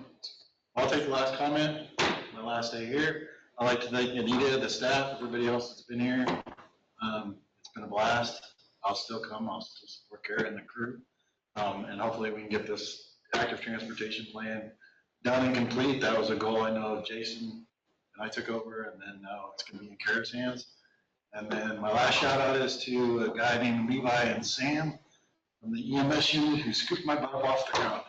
B: I'll take the last comment, my last day here. I'd like to thank Anita, the staff, everybody else that's been here. It's been a blast. I'll still come, I'll still support Kara and the crew. And hopefully we can get this active transportation plan done and complete. That was a goal I know of Jason and I took over, and then now it's going to be in Kara's hands. And then my last shout out is to a guy named Levi and Sam from the EMS unit who scooped my butt off the ground.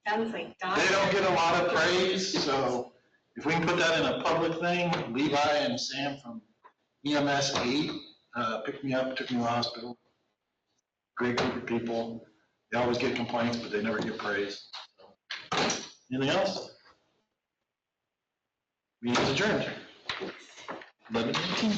C: Sounds like
B: They don't get a lot of praise, so if we can put that in a public thing, Levi and Sam from EMS 8 picked me up, took me to the hospital. Great group of people. They always get complaints, but they never get praise. So. Anything else? Meeting's adjourned. 11:18.